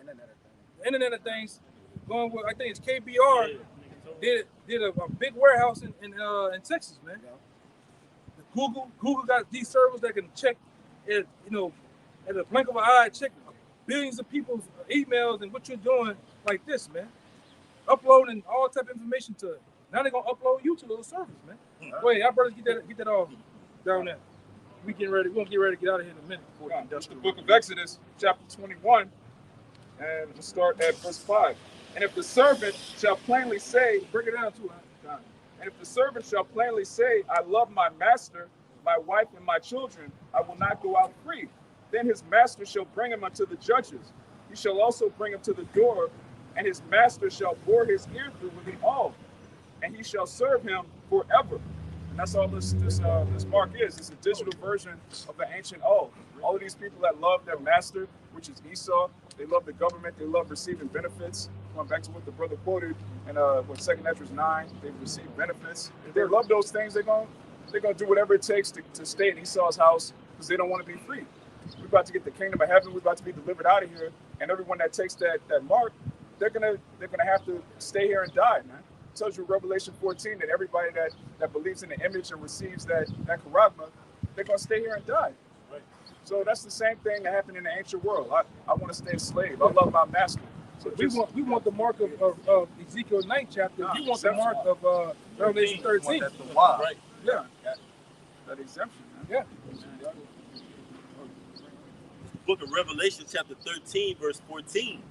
Speaker 1: Internet of Things, going with, I think it's KBR, did a big warehouse in Texas, man. Google got these servers that can check, at a blink of an eye, check billions of people's emails and what you're doing like this, man. Uploading all type of information to it. Now they're gonna upload you to those servers, man. Wait, y'all brothers get that all down there. We're gonna get ready to get out of here in a minute.
Speaker 7: That's the book of Exodus, chapter 21, and we'll start at verse 5. And if the servant shall plainly say, bring it down to it. And if the servant shall plainly say, I love my master, my wife, and my children, I will not go out free. Then his master shall bring him unto the judges. He shall also bring him to the door, and his master shall bore his ear through with the awl, and he shall serve him forever. And that's all this mark is. It's a digital version of the ancient awl. All of these people that love their master, which is Esau, they love the government, they love receiving benefits. Going back to what the brother quoted in 2nd Ezra 9, they receive benefits. If they love those things, they're gonna do whatever it takes to stay in Esau's house because they don't want to be free. We're about to get the kingdom of heaven. We're about to be delivered out of here, and everyone that takes that mark, they're gonna have to stay here and die, man. It tells you in Revelation 14 that everybody that believes in the image and receives that charagma, they're gonna stay here and die. Right. So that's the same thing that happened in the ancient world. I want to stay a slave. I love my master. So
Speaker 1: we want the mark of Ezekiel 9th chapter. We want the mark of Revelation 13.
Speaker 7: Right. Yeah. That exemption, man.
Speaker 1: Yeah.
Speaker 10: Book of Revelation, chapter 13, verse 14.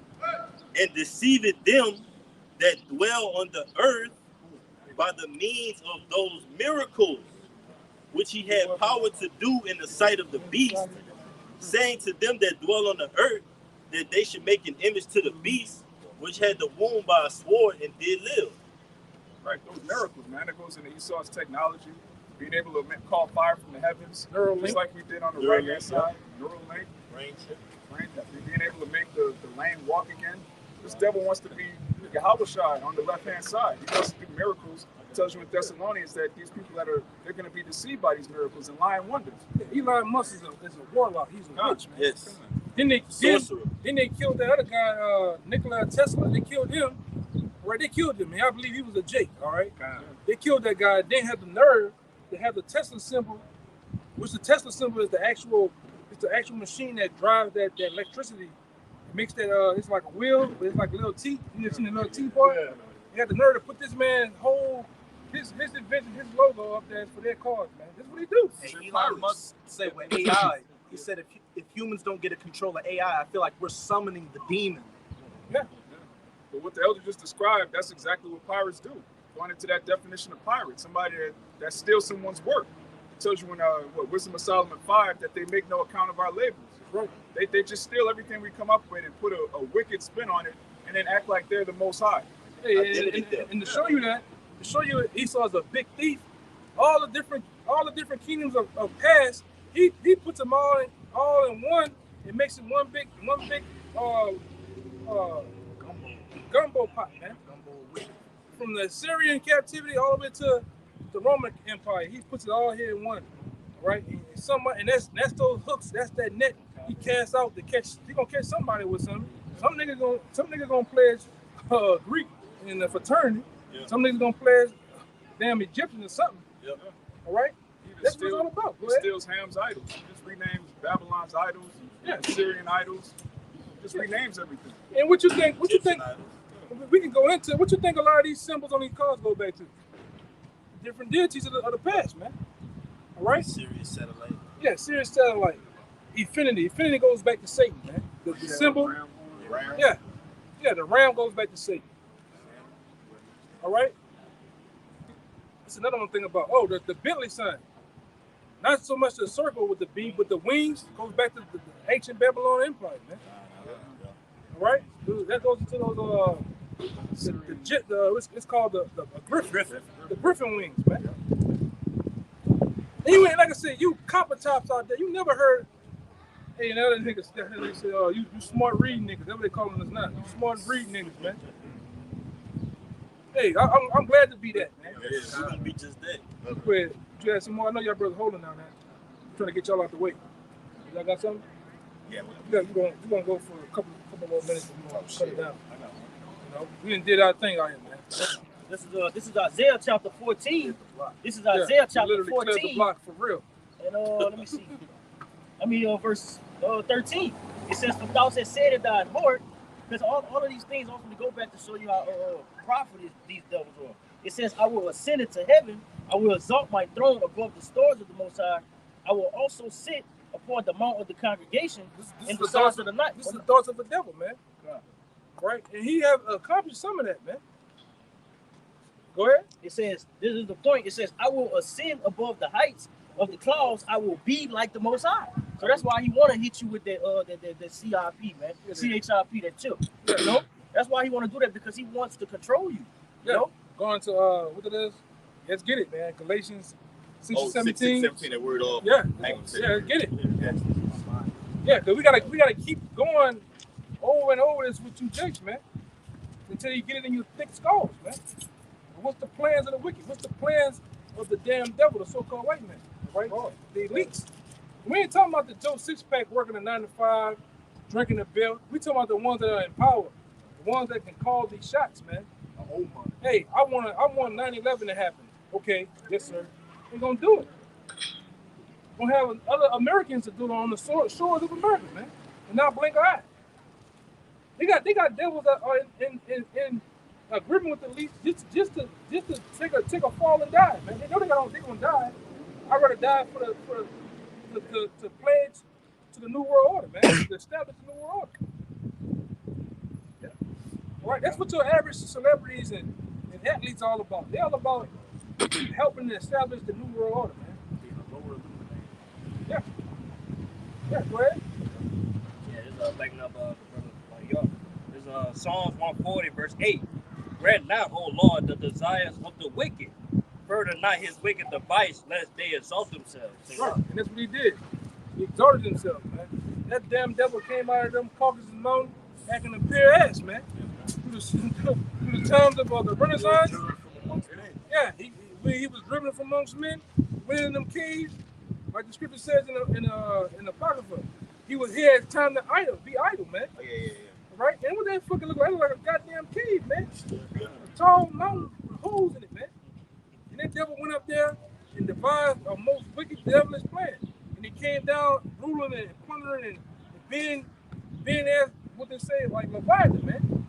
Speaker 10: And deceiveth them that dwell on the earth by the means of those miracles which he had power to do in the sight of the beast, saying to them that dwell on the earth that they should make an image to the beast, which had the wound by a sword and did live.
Speaker 7: Right, those miracles, man. It goes into Esau's technology, being able to call fire from the heavens, just like we did on the right-hand side. Neuralink. Being able to make the lame walk again. This devil wants to be Yahushua on the left-hand side. He wants to do miracles. It tells you in Thessalonians that these people they're going to be deceived by these miracles and lying wonders.
Speaker 1: Elon Musk is a warlock. He's a witch, man.
Speaker 10: Yes.
Speaker 1: Then they killed that other guy, Nikola Tesla. They killed him. Right? They killed him, man. I believe he was a Jake. All right. They killed that guy. They had the nerve to have the Tesla symbol, which the Tesla symbol is the actual machine that drives that electricity. It makes that it's like a wheel, but it's like a little T. You ever seen the little T part? Yeah. They had the nerve to put this man's whole his invention, his logo up there for their cause, man. That's what they do.
Speaker 3: And Elon Musk said with AI, he said if humans don't get a control of AI, I feel like we're summoning the demon.
Speaker 7: Yeah. But what the elder just described, that's exactly what pirates do. Going into that definition of pirate, somebody that steals someone's work. tells you in Wisdom of Solomon 5 that they make no account of our labors.
Speaker 1: Right.
Speaker 7: They just steal everything we come up with and put a wicked spin on it and then act like they're the Most High.
Speaker 1: Hey, and to show you that, to show you Esau's a big thief, all the different kingdoms of past, he puts them all in one and makes it one big gumbo pot, man. From the Assyrian captivity all the way to the Roman Empire, he puts it all here in one, right? And that's those hooks, that's that net he casts out to catch. He gonna catch somebody with something. Some niggas gonna pledge Greek in the fraternity. Yeah. Some niggas gonna pledge damn Egyptian or something. Yep. All right. That's what it's all about.
Speaker 7: He steals Ham's idols. He just renames Babylon's idols, Assyrian idols. Just renames everything.
Speaker 1: And what you think? We can go into what you think a lot of these symbols on these cards go back to. Different deities of the past, man. All right.
Speaker 10: Sirius satellite.
Speaker 1: Yeah, Sirius satellite. Infinity. Infinity goes back to Satan, man. The symbol.
Speaker 2: Ram.
Speaker 1: Yeah, the ram goes back to Satan. All right. That's another one thing about the Bentley sign. Not so much the circle with the beam, but the wings goes back to the ancient Babylon Empire, man. All right, that goes into those it's called the griffin. The griffin wings, man. Anyway, like I said, you copper tops out there, you never heard. Hey, now that niggas say, you smart reading niggas. That's what they calling us now. You smart reading niggas, man. Hey, I'm glad to be that, man.
Speaker 10: Yeah, we're gonna be just that.
Speaker 1: Wait, you had some more? I know y'all brothers holding down there. I'm trying to get y'all out the way. Y'all got something?
Speaker 2: Yeah,
Speaker 1: we're gonna go for a couple more minutes and we're gonna shut it down. You know, we didn't did our thing out here, man.
Speaker 4: This is Isaiah chapter 14. This is Isaiah chapter 14.
Speaker 1: Cleared the block for real.
Speaker 4: And let me see. Verse 13. It says, "For thou hast said in thine heart," because all of these things also to go back to show you how prophet these devils are. It says, "I will ascend into heaven. I will exalt my throne above the stars of the Most High. I will also sit upon the mount of the congregation in the stars of the night."
Speaker 1: This is the thoughts of the devil, man. Right? And he have accomplished some of that, man. Go ahead.
Speaker 4: It says, this is the point. It says, "I will ascend above the heights of the clouds. I will be like the Most High." So that's why he want to hit you with that CIP, man. The CHIP, that chip. You know? That's why he want to do that, because he wants to control you. You know?
Speaker 1: Going to what it is? Let's get it, man. Galatians 6:17.
Speaker 2: 6:17, that word off.
Speaker 1: Yeah, get it. Yeah, because we gotta keep going over and over this with you jakes, man, until you get it in your thick skulls, man. What's the plans of the wicked? What's the plans of the damn devil, the so-called white man, right? The elites. We ain't talking about the Joe six-pack working a 9 to 5, drinking a bill. We talking about the ones that are in power, the ones that can call these shots, man. Hey, I want 9/11 to happen. Okay, yes, sir. We're gonna do it. We're gonna have other Americans to do it on the shores of America, man, and not blink an eye. They got devils that are in agreement with the elites just to take a fall and die, man. They know they're gonna die. I'd rather die to pledge to the New World Order, man. To establish the New World Order. Yeah. All right, that's what your average celebrities and athletes all about. They're all about helping to establish the New World Order, man. Yeah. Yeah, go ahead.
Speaker 11: Yeah, this is backing up the brother like y'all. This is Psalms 140, verse 8. "Grant not, O Lord, the desires of the wicked. Further not his wicked device, lest they exalt themselves."
Speaker 1: Right, and that's what he did. He exalted himself, man. That damn devil came out of them Caucasus Mountains acting a pure ass, man. Through the times of the Renaissance. Yeah, he was driven from amongst men, went in them caves, like the scripture says in the Apocrypha. He had time to be idle, man.
Speaker 2: Oh, yeah.
Speaker 1: Right? And what that fucking look like? It look like a goddamn cave, man. A tall mountain with holes in it, man. And that devil went up there and devised a most wicked devilish plan. And he came down ruling and plundering and being as what they say, like Leviathan, man.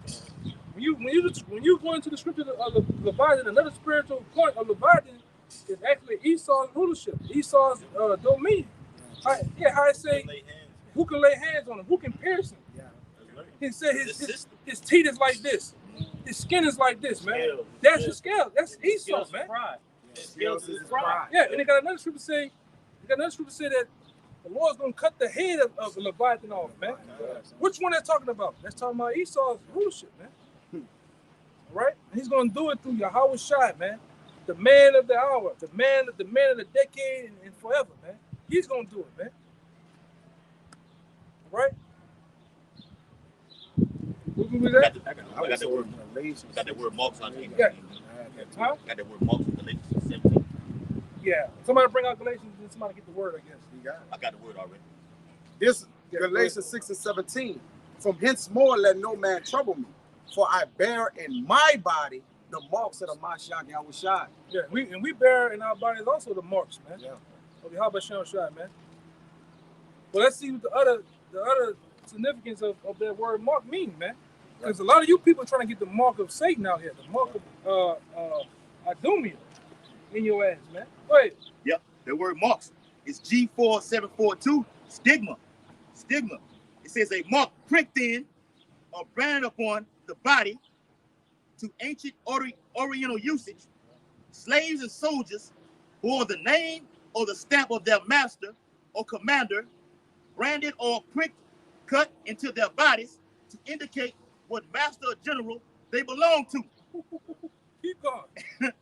Speaker 1: When you go into the scripture of Leviathan, another spiritual point of Leviathan is actually Esau's rulership, Esau's dominion. How I say, who can lay hands on him? Who can pierce him? He said his teeth is like this. His skin is like this, man. That's his scale. That's Esau, man.
Speaker 4: Scales is pride.
Speaker 1: Yeah, and they got another scripture say You got another scripture say that the Lord's gonna cut the head of the Leviathan off, man. Which one they're talking about? That's talking about Esau's rulership, man. All right? And he's gonna do it through Yahweh Shai, man. The man of the hour, the man of the decade and forever, man. He's gonna do it, man. All right? What was that?
Speaker 2: I got that word marks on it.
Speaker 1: Yeah. Huh?
Speaker 2: Got that word marks in Galatians 17.
Speaker 1: Yeah. Somebody bring out Galatians and somebody get the word, I guess.
Speaker 6: You got it.
Speaker 2: I got the word already.
Speaker 6: This Galatians 6 and 17. From henceforth let no man trouble me, for I bear in my body the marks of the Mashiach Yahweh Shai.
Speaker 1: Yeah, we bear in our bodies also the marks, man.
Speaker 6: Yeah.
Speaker 1: Of Yahweh Shai, man. But let's see what the other significance of that word mark mean, man. Because a lot of you people are trying to get the mark of Satan out here, the mark of Idumea in your ass, man. Go ahead.
Speaker 2: Yep, the word marks is G4742, stigma. Stigma. It says a mark pricked in or branded upon the body. To ancient Oriental usage, slaves and soldiers bore the name or the stamp of their master or commander, branded or pricked, cut into their bodies to indicate what master or general they belong to.
Speaker 1: Keep going.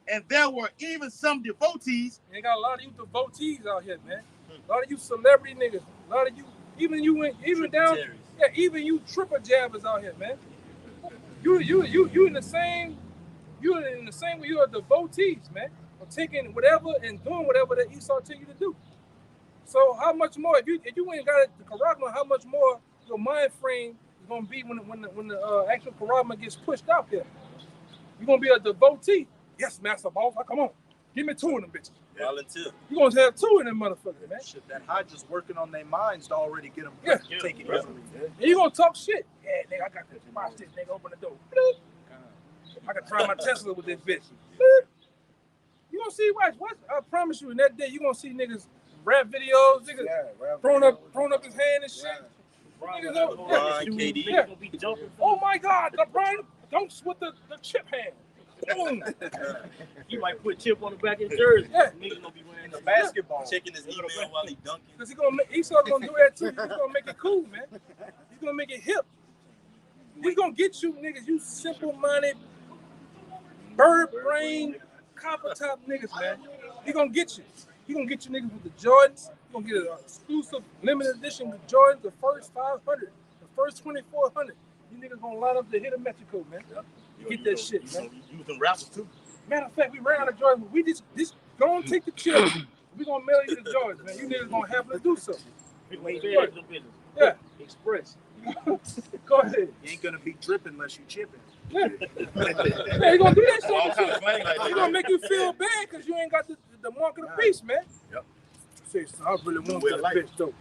Speaker 2: And there were even some devotees.
Speaker 1: They got a lot of you devotees out here, man. A lot of you celebrity niggas. A lot of you, even down, yeah, even you triple jabbers out here, man. You in the same way you are devotees, man. Of taking whatever and doing whatever that Esau tell you to do. So how much more if you ain't got the karagma, how much more your mind frame is gonna be when the actual karagma gets pushed out there? You're gonna be a devotee. Yes, master boss. Come on, give me 2 of them bitches.
Speaker 10: Volunteer.
Speaker 1: You're gonna have 2 of them motherfuckers, man.
Speaker 3: Shit, that Hydra's working on their minds to already get them take it easily.
Speaker 1: And you gonna talk shit. Yeah, nigga, I got this. Watch this, nigga. Open the door. Bloop. I can try my Tesla with this bitch. Bloop. You gonna see, watch. I promise you, in that day, you gonna see niggas rap videos, niggas throwing up his hand and shit. Niggas
Speaker 11: Yeah.
Speaker 1: Oh my God, LeBron, don't with the chip hand. Boom.
Speaker 11: You might put Chip on the back of his jersey.
Speaker 1: Yeah.
Speaker 11: Niggas gonna be wearing
Speaker 3: The basketball.
Speaker 10: Checking his email while he dunking.
Speaker 1: Because Esau gonna do that too. He's gonna make it cool, man. He's gonna make it hip. He's gonna get you niggas, you simple-minded, bird-brain, copper-top niggas, man. He gonna get you. He gonna get you niggas with the Jordans. He gonna get an exclusive limited edition with Jordans, the first 500, the first 2,400. You niggas gonna line up to hit a Mexico, man. Get that shit, man.
Speaker 2: You was in rappers too.
Speaker 1: Matter of fact, we ran out of Jordans. We just go and take the chip. We gonna mail you the Jordans, man. You niggas gonna have to do something. Yeah.
Speaker 11: Express.
Speaker 1: Go ahead.
Speaker 3: You ain't gonna be dripping unless you chipping.
Speaker 1: Yeah, he gonna do that shit. He gonna make you feel bad because you ain't got the mark of the beast, man.
Speaker 2: Yep.
Speaker 1: Say, so I really want that bitch though.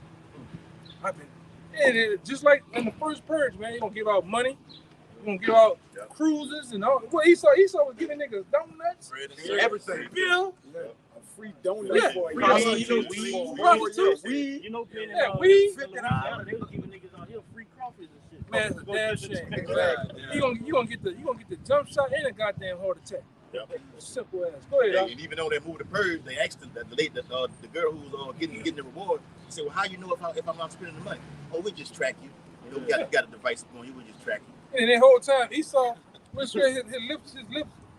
Speaker 1: Just like in the first purge, man, you gonna give out money. You gonna give out cruises and all. What Esau was giving niggas donuts,
Speaker 2: everything.
Speaker 1: Bill.
Speaker 6: A free donut for
Speaker 1: weed.
Speaker 11: You know, being in
Speaker 1: weed.
Speaker 11: they gonna give niggas out here free crawfish and shit.
Speaker 1: Man, it's a damn shame. Exactly. You gonna get the jump shot and a goddamn heart attack.
Speaker 2: Yep.
Speaker 1: Simple ass. Go ahead.
Speaker 2: And even though they moved the purge, they asked the girl who was getting the reward. They said, "Well, how you know if I'm not spending the money? Oh, we just track you. You know, we got a device on you. We just track you."
Speaker 1: And that whole time Esau went straight his lips.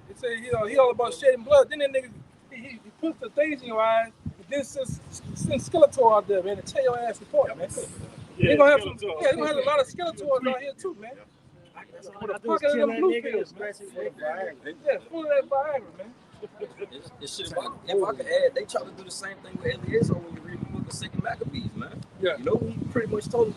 Speaker 1: It said he all about shedding blood. Then that nigga he puts the things in your eyes. And then sends Skeletor out there, man, to tear your ass apart, man. He gonna have a lot of Skeletors out here too, man. With a pocket of them blue pills, man. Yeah, full of that Viagra, man.
Speaker 8: It's shit about, if I could add, they try to do the same thing with Eliezer when you read the book of 2 Maccabees, man.
Speaker 1: Yeah.
Speaker 8: You know, he pretty much told him,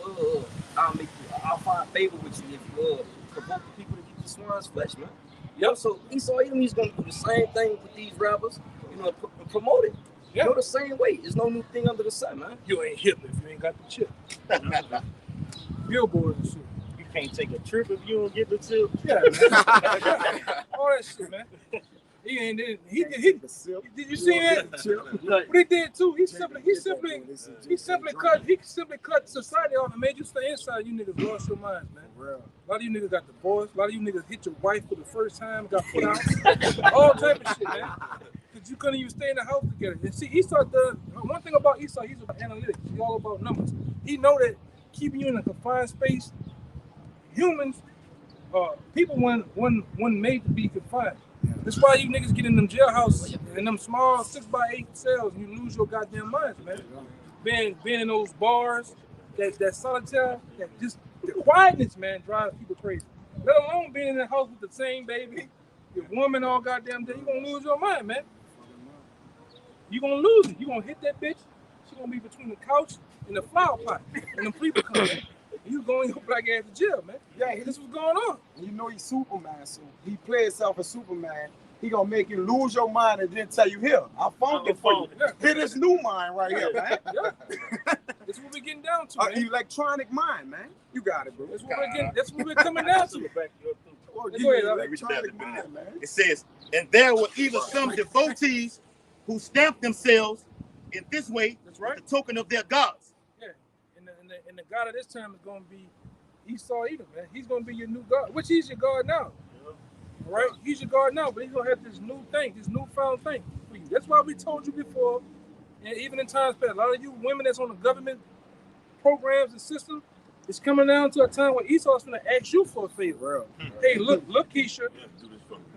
Speaker 8: I'll find favor with you if you provoke the people to eat the swine's flesh, man. You know, so Esau Edom's gonna do the same thing with these rappers, you know, promote it.
Speaker 1: Yeah.
Speaker 8: You know, the same way. There's no new thing under the sun, man.
Speaker 1: You ain't hip if you ain't got the chip. Billboard and shit.
Speaker 11: You can't take a trip if you don't get the tip.
Speaker 1: Yeah, man. All that shit, man. He did you see that? What he did too? He simply cut society off and made you stay inside. You niggas lost your minds, man. A lot of you niggas got divorced. A lot of you niggas hit your wife for the first time, got put out. All type of shit, man. Cause you couldn't even stay in the house together. And see, Esau does one thing about Esau. He's about analytics. He's all about numbers. He know that keeping you in a confined space, humans, people when made to be confined. That's why you niggas get in them jailhouses in them small 6x8 cells and you lose your goddamn minds, man. Being in those bars, that solitaire, that just the quietness, man, drives people crazy. Let alone being in the house with the same baby, your woman all goddamn day, you gonna lose your mind, man. You gonna lose it. You gonna hit that bitch. She gonna be between the couch and the flower pot, and the people coming. You going your black ass to jail, man. Yeah, this what's going on.
Speaker 6: You know he's Superman, so he plays himself as Superman. He gonna make you lose your mind and then tell you, here, I found it for you. Here, this new mind right here, man.
Speaker 1: Yeah. That's what we're getting down to, man.
Speaker 6: Electronic mind, man. You got it, bro.
Speaker 1: That's what we're coming down to.
Speaker 6: Electronic mind, man.
Speaker 2: It says, and there were even some devotees who stamped themselves in this way,
Speaker 1: that's right,
Speaker 2: with the token of their gods.
Speaker 1: Yeah, and the God of this time is going to be Esau Edom, man. He's going to be your new God, which he's your God now. All right, he's your God now, but he's going to have this new thing, this newfound thing for you. That's why we told you before, and even in times past, a lot of you women that's on the government programs and systems, it's coming down to a time where Esau's going to ask you for a favor. Hey, look, Keisha,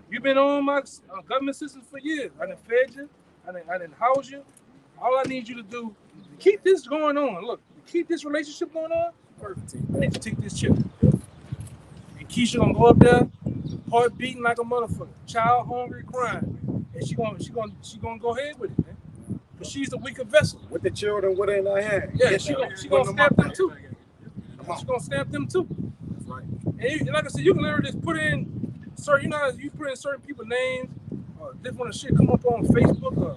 Speaker 1: you've been on my government system for years. I done fed you. I didn't house you. All I need you to do, keep this going on. Look, keep this relationship going on. Perfect. I need to take this chip. And Keisha gonna go up there, heart beating like a motherfucker, child hungry, crying, and she gonna go ahead with it, man. But she's the weaker vessel.
Speaker 6: With the children, what in her hand?
Speaker 1: Yeah, she gonna stamp them too. She gonna stamp them too.
Speaker 6: That's right.
Speaker 1: And like I said, you can literally just put in certain, you know, you put in certain people's names. Different shit come up on Facebook or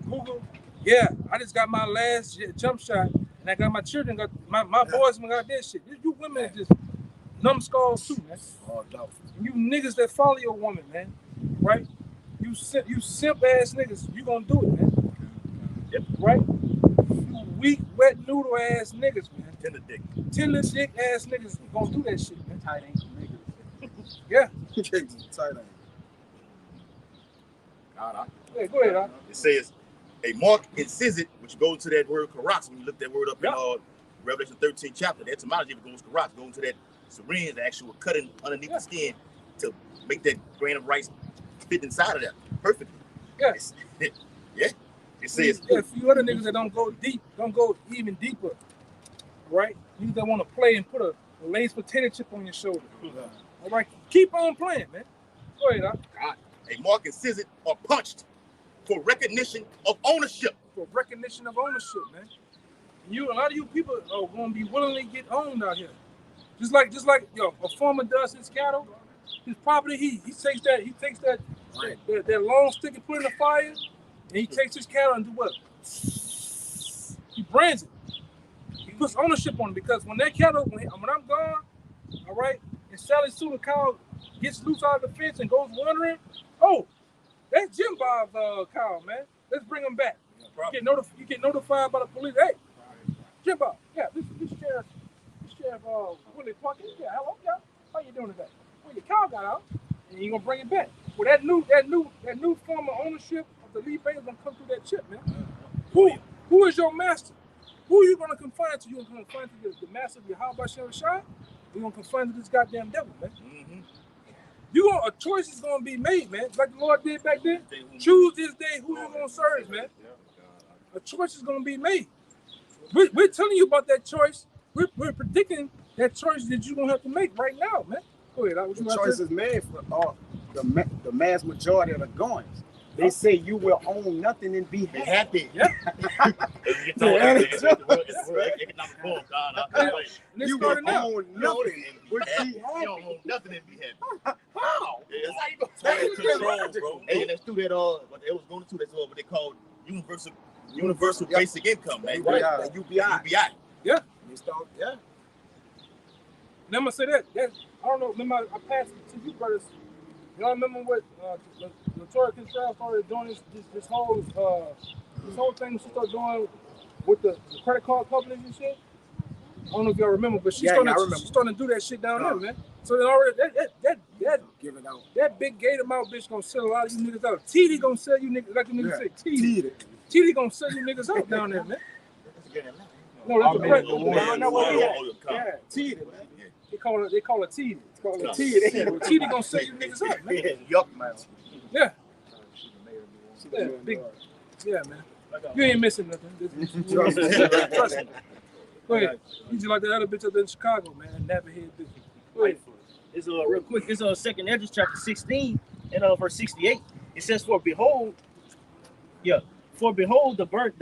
Speaker 1: Google. Yeah, I just got my last jump shot, and I got my children got my boys got that shit. You women just numbskulls too, man. You niggas that follow your woman, man, right? You simp ass niggas, you gonna do it, man. Yep. Right? You weak, wet noodle ass niggas, man. Tender dick ass niggas gonna do that shit, man.
Speaker 6: Tight ankle niggas.
Speaker 1: Yeah.
Speaker 6: Tight ankle.
Speaker 1: Yeah, go ahead,
Speaker 2: It says a mark incised, which goes to that word karatz. When you look that word up in Revelation 13 chapter, the etymology of it goes karatz, going to that syringe, the actual cutting underneath the skin to make that grain of rice fit inside of that perfectly.
Speaker 1: Yeah.
Speaker 2: Yeah. It says
Speaker 1: a few other niggas that don't go deep, don't go even deeper. Right? You that want to play and put a lace potato chip on your shoulder. All right, keep on playing, man. Go ahead,
Speaker 2: God. A mark incised or punched for recognition of ownership.
Speaker 1: For recognition of ownership, man. A lot of you people are gonna be willingly get owned out here. Just like a farmer does his cattle, his property. He takes that long stick and put it in the fire, and he takes his cattle and do what? He brands it. He puts ownership on it, because when that cattle, when I'm gone, all right, and Sally Sue the cow gets loose out of the fence and goes wandering. Oh, that's Jim Bob's cow, man. Let's bring him back. You get notified by the police. Hey, Jim Bob, yeah, this sheriff, Willie Plunkett. Yeah, hello, yeah. How you doing today? Well, your cow got out, and you're gonna bring it back. Well, that new form of ownership of the lead bank is gonna come through that chip, man. Who is your master? Who are you gonna confine to? You gonna confine to the master of your Yahweh Shem Shai? You gonna confine to this goddamn devil, man? A choice is gonna be made, man. Like the Lord did back then. Choose this day who you gonna serve, man. A choice is gonna be made. We're telling you about that choice. We're predicting that choice that you're gonna have to make right now, man. Go ahead.
Speaker 6: The choice is made for the mass majority of the goings. They say you will own nothing and be happy.
Speaker 1: Yeah.
Speaker 6: You will own nothing but be happy.
Speaker 2: You don't own nothing and be happy.
Speaker 6: How?
Speaker 2: Control, bro. Hey, let's do that. What they was going to do, that's what they called universal basic income, man.
Speaker 6: Right. UBI.
Speaker 1: Yeah.
Speaker 6: Yeah.
Speaker 1: Now I'm gonna say that. I don't know. Remember, I passed it to you, brothers. Y'all remember what Latoya Contrell started doing this whole thing she started doing with the credit card companies and shit? I don't know if y'all remember, but she's starting to do that shit down there, man. So then already that
Speaker 6: Give it out.
Speaker 1: that big gator mouth bitch gonna sell a lot of you niggas out. TD gonna sell you niggas like the niggas say. TD gonna sell you niggas out down there, man. No, that's a president. Yeah, TD, man. They call it TD. It's called a TD. TD gonna sell you niggas out, man.
Speaker 3: Yuck, man.
Speaker 1: Yeah. Yeah, big. Yeah, man. You ain't missing nothing. Trust me. Go ahead. You just like that other bitch up there in Chicago, man. That nappy-head bitch. Go ahead.
Speaker 4: It's real quick. It's 2nd Esdras chapter 16 and verse 68. It says, For behold, the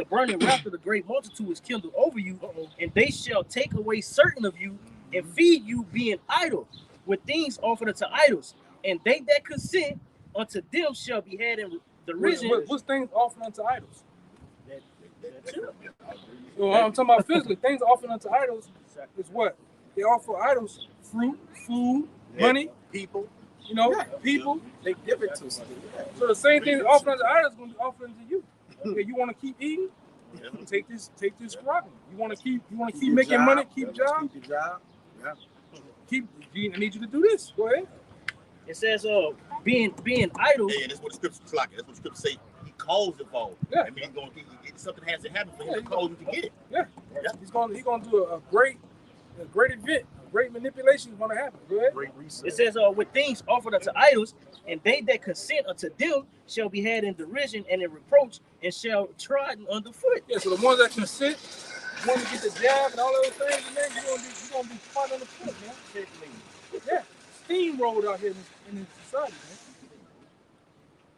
Speaker 4: burning wrath of the great multitude is kindled over you, and they shall take away certain of you and feed you, being idle, with things offered unto idols. And they that consent unto them shall be had in derision.
Speaker 1: What's things offered unto idols? Well, I'm talking about physically. Things offered unto idols is what? They offer idols fruit, food, money,
Speaker 3: people.
Speaker 1: You know, people.
Speaker 6: They give it to us.
Speaker 1: So the same thing offered unto idols is going to be offered unto you. Okay, you want to keep eating? Take this problem. You want to keep making money? Keep job.
Speaker 6: Keep your job. Yeah.
Speaker 1: I need you to do this. Go ahead.
Speaker 4: It says, being idle.
Speaker 2: Yeah, that's what the scriptures like. That's what the scriptures say. He calls it for.
Speaker 1: Yeah.
Speaker 2: I mean, something has to happen for him to call you to get it.
Speaker 1: Yeah. He's gonna do a great event. A great manipulation is gonna happen. Go ahead.
Speaker 4: It says, with things offered unto idols, and they that consent unto them shall be had in derision and in reproach, and shall trodden underfoot.
Speaker 1: Yeah. So the ones that consent, want to get the jab and all those things, man, you're gonna be caught on the foot, man. Yeah. Steamrolled out here in this society, man.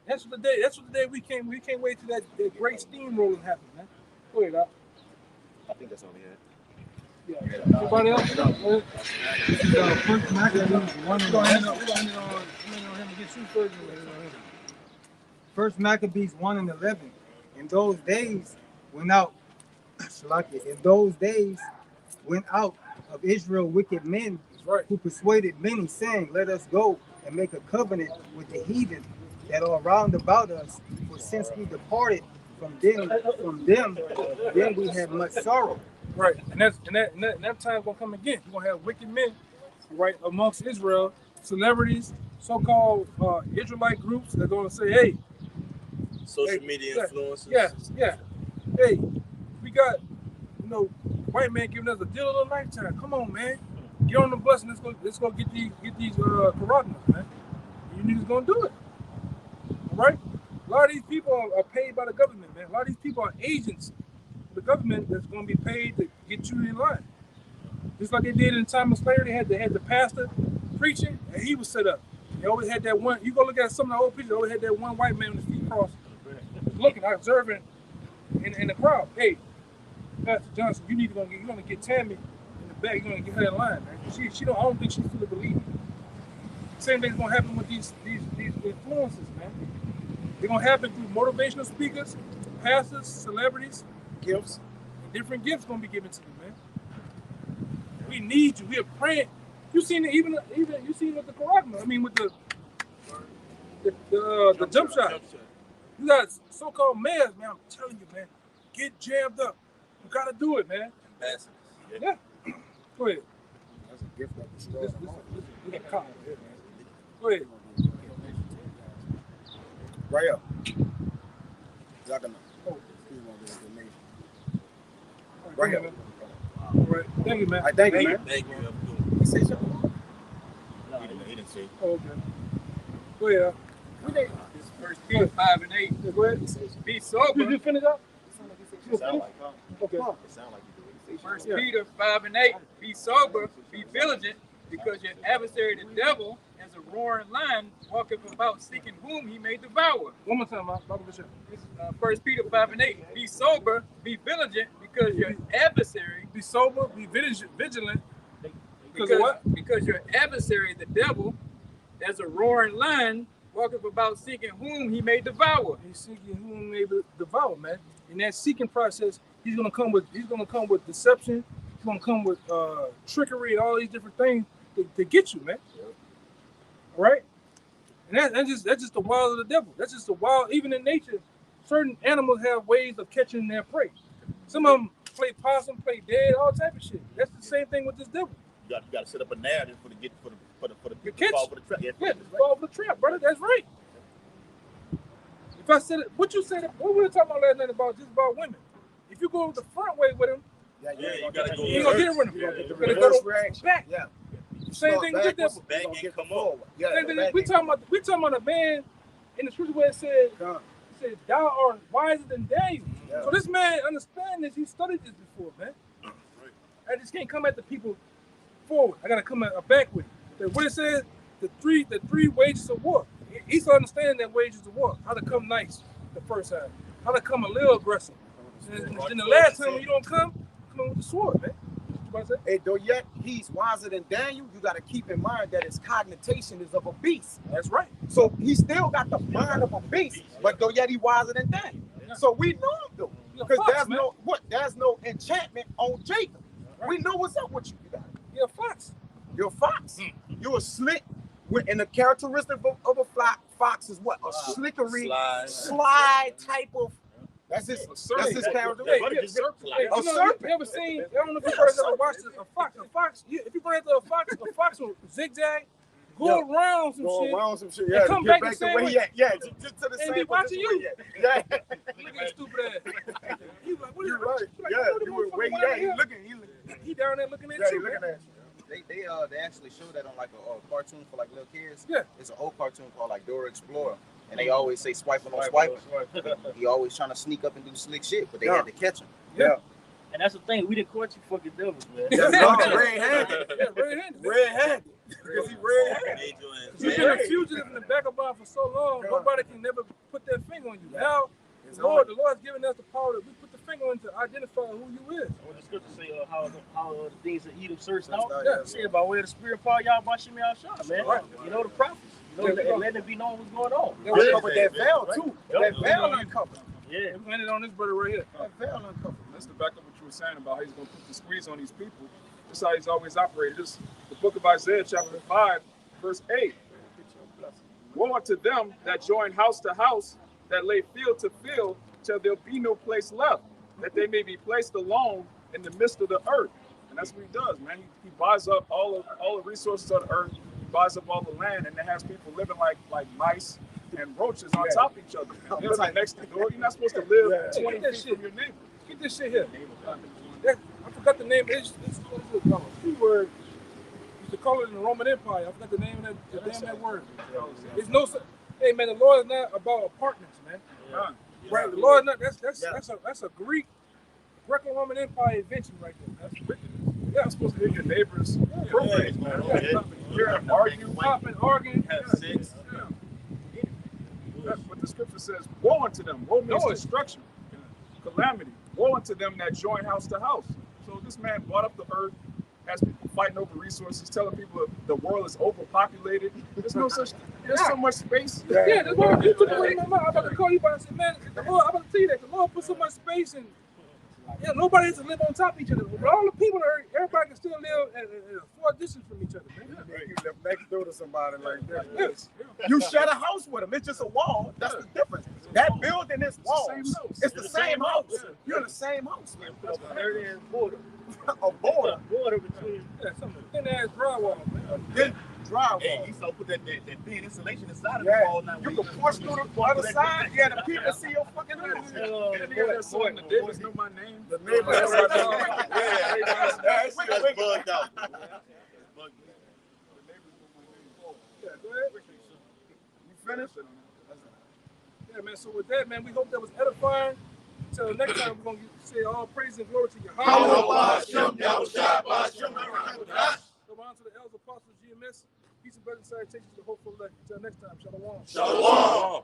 Speaker 1: That's what the day we can't wait till that great steamrolling happens, man. Go ahead, Doc.
Speaker 3: I think that's all we had.
Speaker 1: Yeah. Everybody else? This is First Maccabees 1 and 11.
Speaker 12: First Maccabees 1 and 11. In those days went out of Israel wicked men who persuaded many, saying, Let us go and make a covenant with the heathen that are round about us. For since we departed from them, then we have much sorrow.
Speaker 1: Right, and that time's gonna come again. You're gonna have wicked men, right, amongst Israel, celebrities, so-called Israelite groups. They're gonna say, "Hey,
Speaker 10: social media influencers.
Speaker 1: Yeah. Hey, we got, white man giving us a deal of a lifetime. Come on, man, get on the bus and let's go get these carotenoids, man. You niggas gonna do it, all right? A lot of these people are paid by the government, man. A lot of these people are agents. The government that's going to be paid to get you in line. Just like they did in the time of slavery, they had the pastor preaching, and he was set up. They always had that one. You go look at some of the old pictures. They always had that one white man with his feet crossed, looking, observing in the crowd. Hey, Pastor Johnson, you're gonna get Tammy in the back. You're gonna get her in line, man. She don't. I don't think she fully believes. Same thing's gonna happen with these influences, man. They're gonna happen through motivational speakers, pastors, celebrities. Gifts, and different gifts gonna be given to you, man. We need you. We are praying. You seen it even you seen with the carotenoid. I mean, with the jump shot. You got so-called mayors, man. I'm telling you, man. Get jammed up. You gotta do it, man. Yeah. Go ahead.
Speaker 6: That's a gift that destroys the home.
Speaker 1: Go ahead.
Speaker 6: Right up. Y'all gonna.
Speaker 1: Right here, man. All right. Thank you, man.
Speaker 6: Thank you, man.
Speaker 10: Thank you.
Speaker 6: He said something.
Speaker 2: He didn't say.
Speaker 1: Oh, okay. Go ahead.
Speaker 9: This is First Peter 5 and 8.
Speaker 1: Yeah, go ahead.
Speaker 9: Be sober.
Speaker 1: You finish up?
Speaker 2: It sound like
Speaker 1: Okay.
Speaker 2: It sound like you do.
Speaker 9: First Peter 5 and 8. Be sober, be vigilant, because your adversary the devil, as a roaring lion, walketh about seeking whom he may devour.
Speaker 1: One more time, Bible Bishop.
Speaker 9: This is First Peter 5 and 8. Be sober, be vigilant, because your adversary.
Speaker 1: Be sober, be vigilant.
Speaker 9: Because your adversary, the devil, as a roaring lion, walketh about seeking whom he may devour.
Speaker 1: He's seeking whom he may devour, man. In that seeking process, he's gonna come with deception. He's gonna come with trickery and all these different things to get you, man. All right? And that's just the wild of the devil. That's just the wild. Even in nature, certain animals have ways of catching their prey. Some of them play possum, play dead, all type of shit. That's the same thing with this devil.
Speaker 2: You got to set up a narrative for for the
Speaker 1: Your kids
Speaker 2: fall for the trap.
Speaker 1: Yeah, fall for the trap, brother. That's right. If I said it, what you said, what we were talking about last night about just about women. If you go the front way with them,
Speaker 10: you gotta go.
Speaker 1: you ain't gonna get it with them.
Speaker 6: You gonna get the
Speaker 1: You're gonna
Speaker 6: reverse
Speaker 1: go
Speaker 6: reaction.
Speaker 1: back.
Speaker 6: Yeah.
Speaker 1: Same thing with the devil.
Speaker 10: Back and come up.
Speaker 6: Yeah,
Speaker 1: Same thing. We talking about a man in the scripture where it said, "Thou art wiser than Daniel."
Speaker 6: Yeah.
Speaker 1: So this man understands this. He studied this before, man. I just can't come at the people forward. I gotta come at back with it. What it says, the three wages of war. He's understanding that wages of war. How to come nice the first time. How to come a little aggressive. And the last time when you don't come in with the sword, man.
Speaker 6: Hey, though yet he's wiser than Daniel, you got to keep in mind that his cognition is of a beast.
Speaker 1: That's right.
Speaker 6: So he still got the mind of a beast, but though yet he wiser than Daniel. Yeah. So we know him though, because there's no enchantment on Jacob. Right. We know what's up with you.
Speaker 1: You're a fox.
Speaker 6: You're a fox. You're a slick. And the characteristic of a fox is what? A slickery, slide type of. That's his character.
Speaker 1: You ever seen? I don't know if you guys ever watched a fox. A fox. If you run into a fox will zigzag, go around some shit,
Speaker 6: yeah,
Speaker 1: and come back the same way.
Speaker 6: Just to the same.
Speaker 1: And be watching you.
Speaker 6: Yeah.
Speaker 1: Look at your stupid ass. You like, what are you
Speaker 6: right?
Speaker 1: Yeah.
Speaker 6: Where he at? He looking.
Speaker 1: He down there looking at you.
Speaker 5: Looking at you. They actually show that on like a cartoon for like little kids.
Speaker 1: Yeah.
Speaker 5: It's an old cartoon called like Dora Explorer. And they always say swiping on swiping. He always trying to sneak up and do slick shit, but they had to catch him.
Speaker 1: Yeah.
Speaker 4: And that's the thing, we didn't caught you fucking devils, man.
Speaker 1: Red-handed.
Speaker 6: Red-handed. Because he red-handed.
Speaker 1: You've been a fugitive in the vagabond for so long, nobody can never put their finger on you. Now, the Lord's giving us the power that we put the finger on to identify who you is.
Speaker 4: What the scripture say, how the things that Edom searched out?
Speaker 1: Yeah.
Speaker 4: Say by way of the spirit power, y'all Bashim Yahshua, man. Right. You know the prophets. You know, let it be known what's going on.
Speaker 6: They uncovered that veil too. That veil uncovered.
Speaker 4: Yeah.
Speaker 1: We landed on this brother right here.
Speaker 6: That veil uncovered.
Speaker 7: That's the back of what you were saying about how he's going to put the squeeze on these people. That's how he's always operated. This the book of Isaiah, chapter 5, verse 8. Woe unto them that join house to house, that lay field to field, till there be no place left, that they may be placed alone in the midst of the earth. And that's what he does, man. He buys up all the resources of the earth. He buys up all the land, and it has people living like mice and roaches on top of each other. They're living next door. You're not supposed to live 20 feet from your neighbor.
Speaker 1: Get this shit here. I forgot the name. It's keyword. Used to call it in the Roman Empire. I forgot the name of that word. It's no. Hey man, the Lord is not about apartments, man.
Speaker 7: Yeah.
Speaker 1: Right, the Lord is not. That's a Greco-Roman Empire invention right there. That's wicked.
Speaker 7: Yeah, I'm supposed to hear your neighbors appropriate, man. You're arguing,
Speaker 1: arguing.
Speaker 10: Have sex.
Speaker 7: That's what the scripture says. Woe unto them. Woe means destruction, calamity. Woe unto them that join house to house. So this man bought up the earth, has people fighting over resources, telling people the world is overpopulated. There's no such. There's so much space.
Speaker 1: Yeah, that's why you took away my mouth. I'm about to call you by and say, man, the Lord, I'm about to tell you that the Lord put so much space in. Yeah, nobody has to live on top of each other. But all the people, everybody can still live at a far distance from each other, man.
Speaker 6: You live next door to somebody like that. Yes. You share a house with them. It's just a wall. That's the difference. That building is walls. It's the same house. You're in the same house, man.
Speaker 4: There it is, border.
Speaker 6: A border.
Speaker 4: Border between.
Speaker 1: Yeah, some thin-ass drywall, man.
Speaker 6: Then drywall.
Speaker 2: Hey, you saw put that thin insulation inside of the wall now.
Speaker 6: You can push through the other side. Yeah, the people see your fucking house.
Speaker 7: The neighbors know my name.
Speaker 6: The neighbors know my name.
Speaker 2: That's bugged out.
Speaker 6: You finished?
Speaker 1: Yeah, man. So with that, man, we hope that was edifying. Until next time, we're gonna say all praise and glory to your
Speaker 2: Go on to the
Speaker 1: elders, apostles, GMS. Peace and blessings, salutations to the hopeful elect. Until next time, shalom.
Speaker 2: Shalom.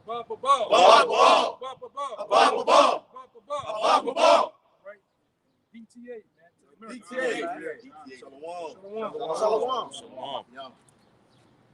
Speaker 1: Right. DTA, man.
Speaker 6: DTA.
Speaker 2: Shalom.
Speaker 6: Shalom.
Speaker 2: Shalom.